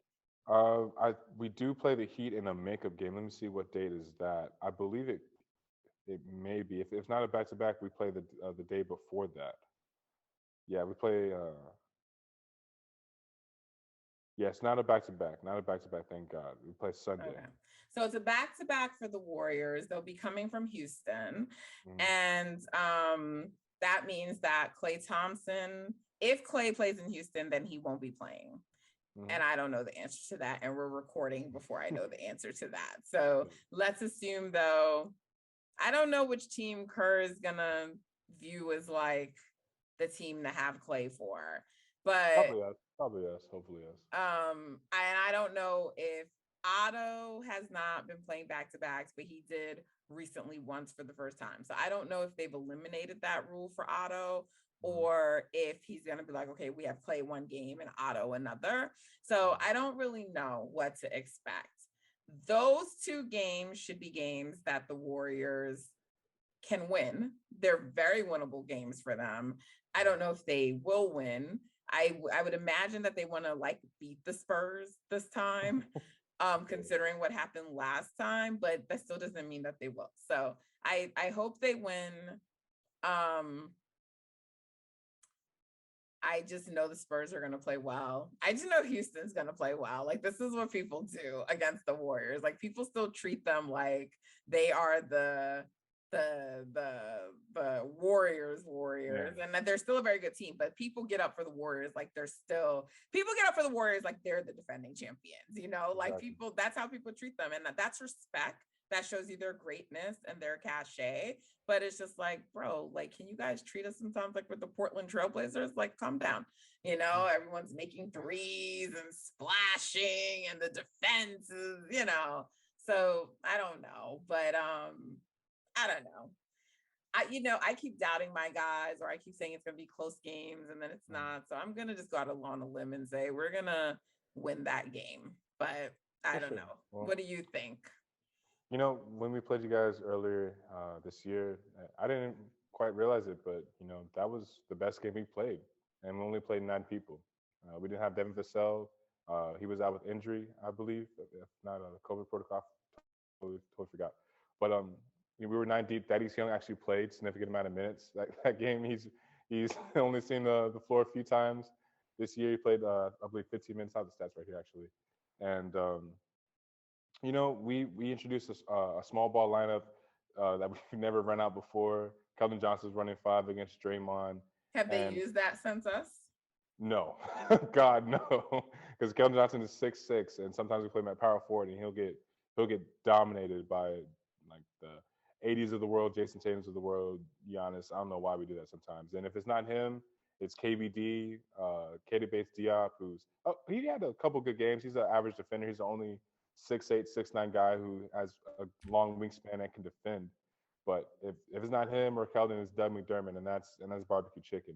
[SPEAKER 2] We do play the Heat in a makeup game. Let me see what date is that. I believe it may be. If not a back to back, we play the day before that. Yeah, we play. Yeah, it's not a back to back. Not a back to back. Thank God. We play Sunday.
[SPEAKER 3] Okay. So it's a back to back for the Warriors. They'll be coming from Houston.
[SPEAKER 2] Mhm.
[SPEAKER 3] And that means that Klay Thompson, if Klay plays in Houston, then he won't be playing.
[SPEAKER 2] Mhm.
[SPEAKER 3] And I don't know the answer to that. And we're recording before I know the answer to that. So let's assume, though, I don't know which team Kerr is going to view as like the team to have Klay for. But
[SPEAKER 2] probably us. Hopefully us.
[SPEAKER 3] and I don't know if Otto has not been playing back to backs, but he did recently once for the first time. So I don't know if they've eliminated that rule for Otto or if he's going to be like, okay, we have Klay one game and Otto another. So I don't really know what to expect. Those two games should be games that the Warriors can win. They're very winnable games for them. I don't know if they will win. I would imagine that they want to like beat the Spurs this time, considering what happened last time, but that still doesn't mean that they will. So I hope they win. I just know the Spurs are going to play well. I just know Houston's going to play well. Like, this is what people do against the Warriors. Like, people still treat them like they are the Warriors, yeah. And that they're still a very good team, but people get up for the Warriors like they're the defending champions, you know, like exactly. People, that's how people treat them. And that's respect. That shows you their greatness and their cachet. But it's just like, bro, like, can you guys treat us sometimes like with the Portland Trailblazers? Like, calm down. You know, everyone's making threes and splashing and the defense is, you know. So I don't know. But I don't know. I keep doubting my guys, or I keep saying it's going to be close games, and then it's not. So I'm going to just go out on a limb and say we're going to win that game. But I don't know. Well, what do you think?
[SPEAKER 2] You know, when we played you guys earlier this year, I didn't quite realize it, but, you know, that was the best game we played. And we only played 9 people. We didn't have Devin Vassell. He was out with injury, I believe, if not a COVID protocol. Totally forgot. But we were 9 deep. Thaddeus Young actually played significant amount of minutes. That game, he's only seen the floor a few times. This year, he played, I believe, 15 minutes. I have the stats right here, actually. And you know, we introduced a small ball lineup that we've never run out before. Keldon Johnson's running 5 against Draymond.
[SPEAKER 3] Have they used that since us?
[SPEAKER 2] No, God, no, because Keldon Johnson is 6'6", and sometimes we play him at power forward, and he'll get dominated by like the 80s of the world, Jason Tatum's of the world, Giannis. I don't know why we do that sometimes. And if it's not him, it's KBD, Keita Bates-Diop, he had a couple good games. He's an average defender. He's the only 6'8", 6'9" guy who has a long wingspan and can defend. But if it's not him or Keldon, it's Doug McDermott, and that's barbecue chicken.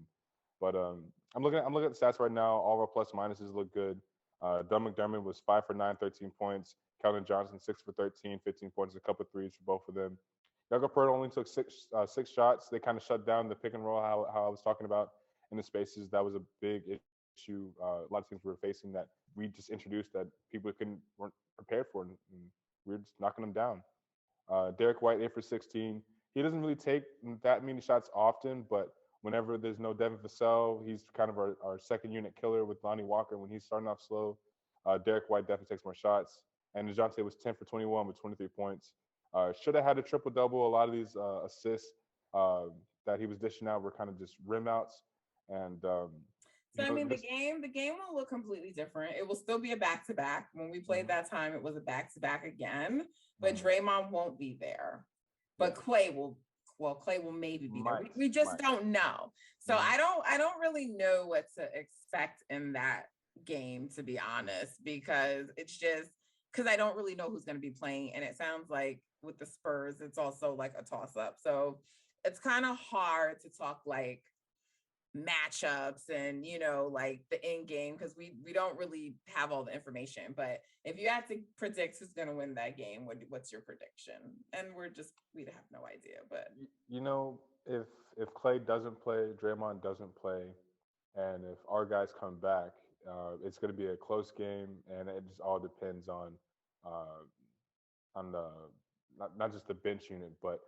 [SPEAKER 2] But I'm looking at the stats right now. All of our plus minuses look good. Doug McDermott was 5 for 9, 13 points. Keldon Johnson 6 for 13, 15 points, a couple of threes for both of them. Yago Purtle only took six shots. They kind of shut down the pick and roll, how I was talking about in the spaces. That was a big issue. A lot of teams were facing that we just introduced that people weren't prepared for, and we were just knocking them down. Derek White 8 for 16. He doesn't really take that many shots often, but whenever there's no Devin Vassell, he's kind of our second unit killer with Lonnie Walker. When he's starting off slow, Derek White definitely takes more shots. And DeJounte was 10 for 21 with 23 points. Should have had a triple-double. A lot of these assists that he was dishing out were kind of just rim outs. And
[SPEAKER 3] so I mean, the game will look completely different. It will still be a back-to-back. When we played that time, it was a back-to-back again. But Draymond won't be there. But Clay will maybe be there. We just don't know. So I don't really know what to expect in that game, to be honest, because it's just because I don't really know who's going to be playing. And it sounds like with the Spurs, it's also like a toss-up. So it's kind of hard to talk like matchups and, you know, like the end game, because we don't really have all the information. But if you had to predict who's going to win that game, what's your prediction? And we have no idea. But
[SPEAKER 2] you know, if Clay doesn't play, Draymond doesn't play, and if our guys come back, it's going to be a close game, and it just all depends on the not just the bench unit, but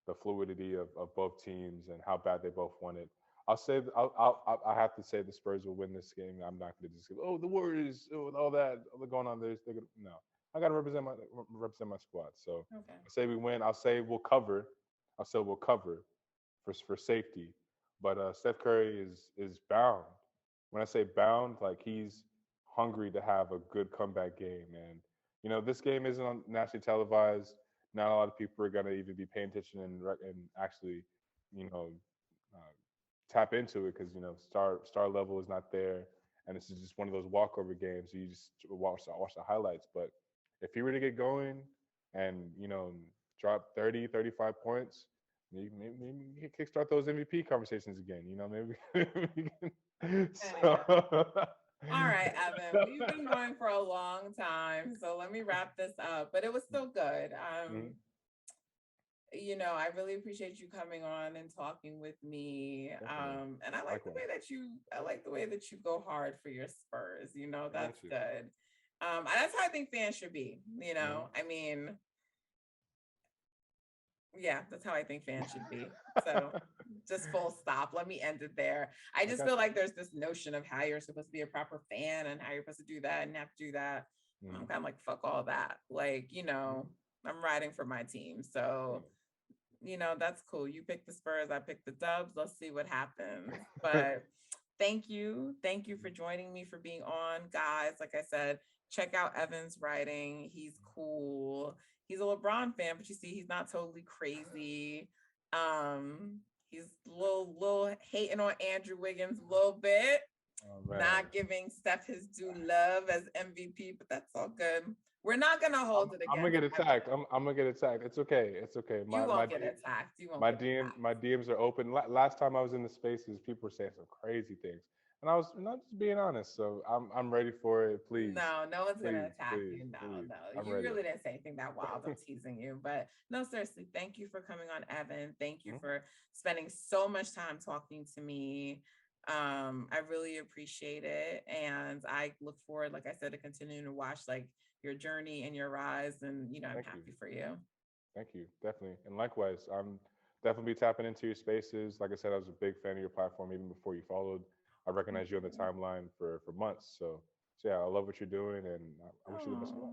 [SPEAKER 2] the fluidity of both teams and how bad they both want it. I have to say the Spurs will win this game. I'm not going to just say, the Warriors, all that going on there. No, I got to represent my squad. So okay. I say we win. I'll say we'll cover. For safety. But Steph Curry is bound. When I say bound, like he's hungry to have a good comeback game. And you know, this game isn't nationally televised. Not a lot of people are going to even be paying attention and actually, you know, tap into it because, you know, star level is not there, and this is just one of those walkover games. So you just watch the highlights. But if he were to get going and, you know, drop 30, 35 points, maybe you can kickstart those MVP conversations again. You know, maybe.
[SPEAKER 3] All right, Evan, we've been going for a long time, so let me wrap this up. But it was still good. you know, I really appreciate you coming on and talking with me. And I like the way that you go hard for your Spurs. You know, that's good. That's how I think fans should be. You know, I mean, yeah, that's how I think fans should be. So just full stop. Let me end it there. I just feel like there's this notion of how you're supposed to be a proper fan and how you're supposed to do that and have to do that. I'm kind of like, fuck all that. Like, you know, I'm riding for my team. So, you know, that's cool. You pick the Spurs, I pick the Dubs. Let's see what happens. But thank you. Thank you for joining me, for being on. Guys, like I said, check out Evan's writing. He's cool. He's a LeBron fan, but you see, he's not totally crazy. He's a little hating on Andrew Wiggins a little bit. Not giving Steph his due love as MVP, but that's all good. We're not gonna hold it against.
[SPEAKER 2] I'm gonna get attacked. I'm gonna get attacked. It's okay. It's okay.
[SPEAKER 3] You won't get attacked. You won't.
[SPEAKER 2] My DMs are open. Last time I was in the spaces, people were saying some crazy things, and I was not just being honest. So I'm ready for it. Please.
[SPEAKER 3] No one's gonna attack you. No. You really didn't say anything that wild. I'm teasing you, but no, seriously. Thank you for coming on, Evan. Thank you for spending so much time talking to me. I really appreciate it, and I look forward, like I said, to continuing to watch like your journey and your rise, and you know, I'm happy for you.
[SPEAKER 2] Thank you, definitely, and likewise, I'm definitely tapping into your spaces. Like I said, I was a big fan of your platform even before you followed. I recognized you on the timeline for months, so yeah, I love what you're doing, and I wish you the best of luck.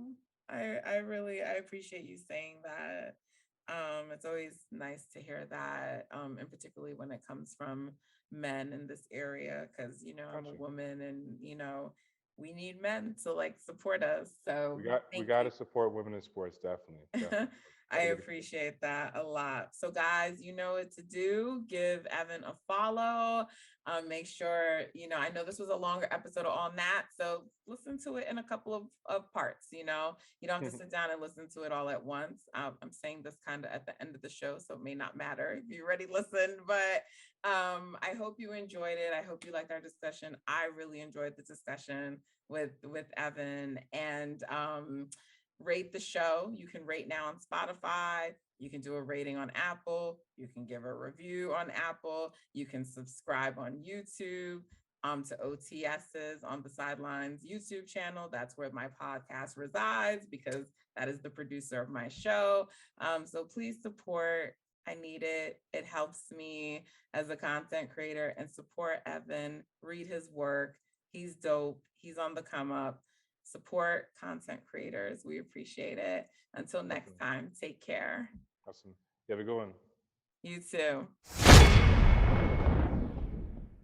[SPEAKER 3] I appreciate you saying that. It's always nice to hear that, and particularly when it comes from men in this area, because you know, I'm a woman, and you know, we need men to like support us. So
[SPEAKER 2] we got to support women in sports, definitely.
[SPEAKER 3] I appreciate that a lot. So guys, you know what to do. Give Evan a follow. Make sure, you know, I know this was a longer episode on that, so listen to it in a couple of parts. You know, you don't have to sit down and listen to it all at once. I'm saying this kind of at the end of the show, so it may not matter if you already listened, but I hope you enjoyed it. I hope you liked our discussion. I really enjoyed the discussion with Evan, and rate the show. You can rate now on Spotify. You can do a rating on Apple. You can give a review on Apple. You can subscribe on YouTube to OTS's On the Sidelines YouTube channel. That's where my podcast resides, because that is the producer of my show. So please support. I need it. It helps me as a content creator, and support Evan. Read his work. He's dope. He's on the come up. Support content creators. We appreciate it. Until next time, take care.
[SPEAKER 2] Awesome. You have a good one.
[SPEAKER 3] You too.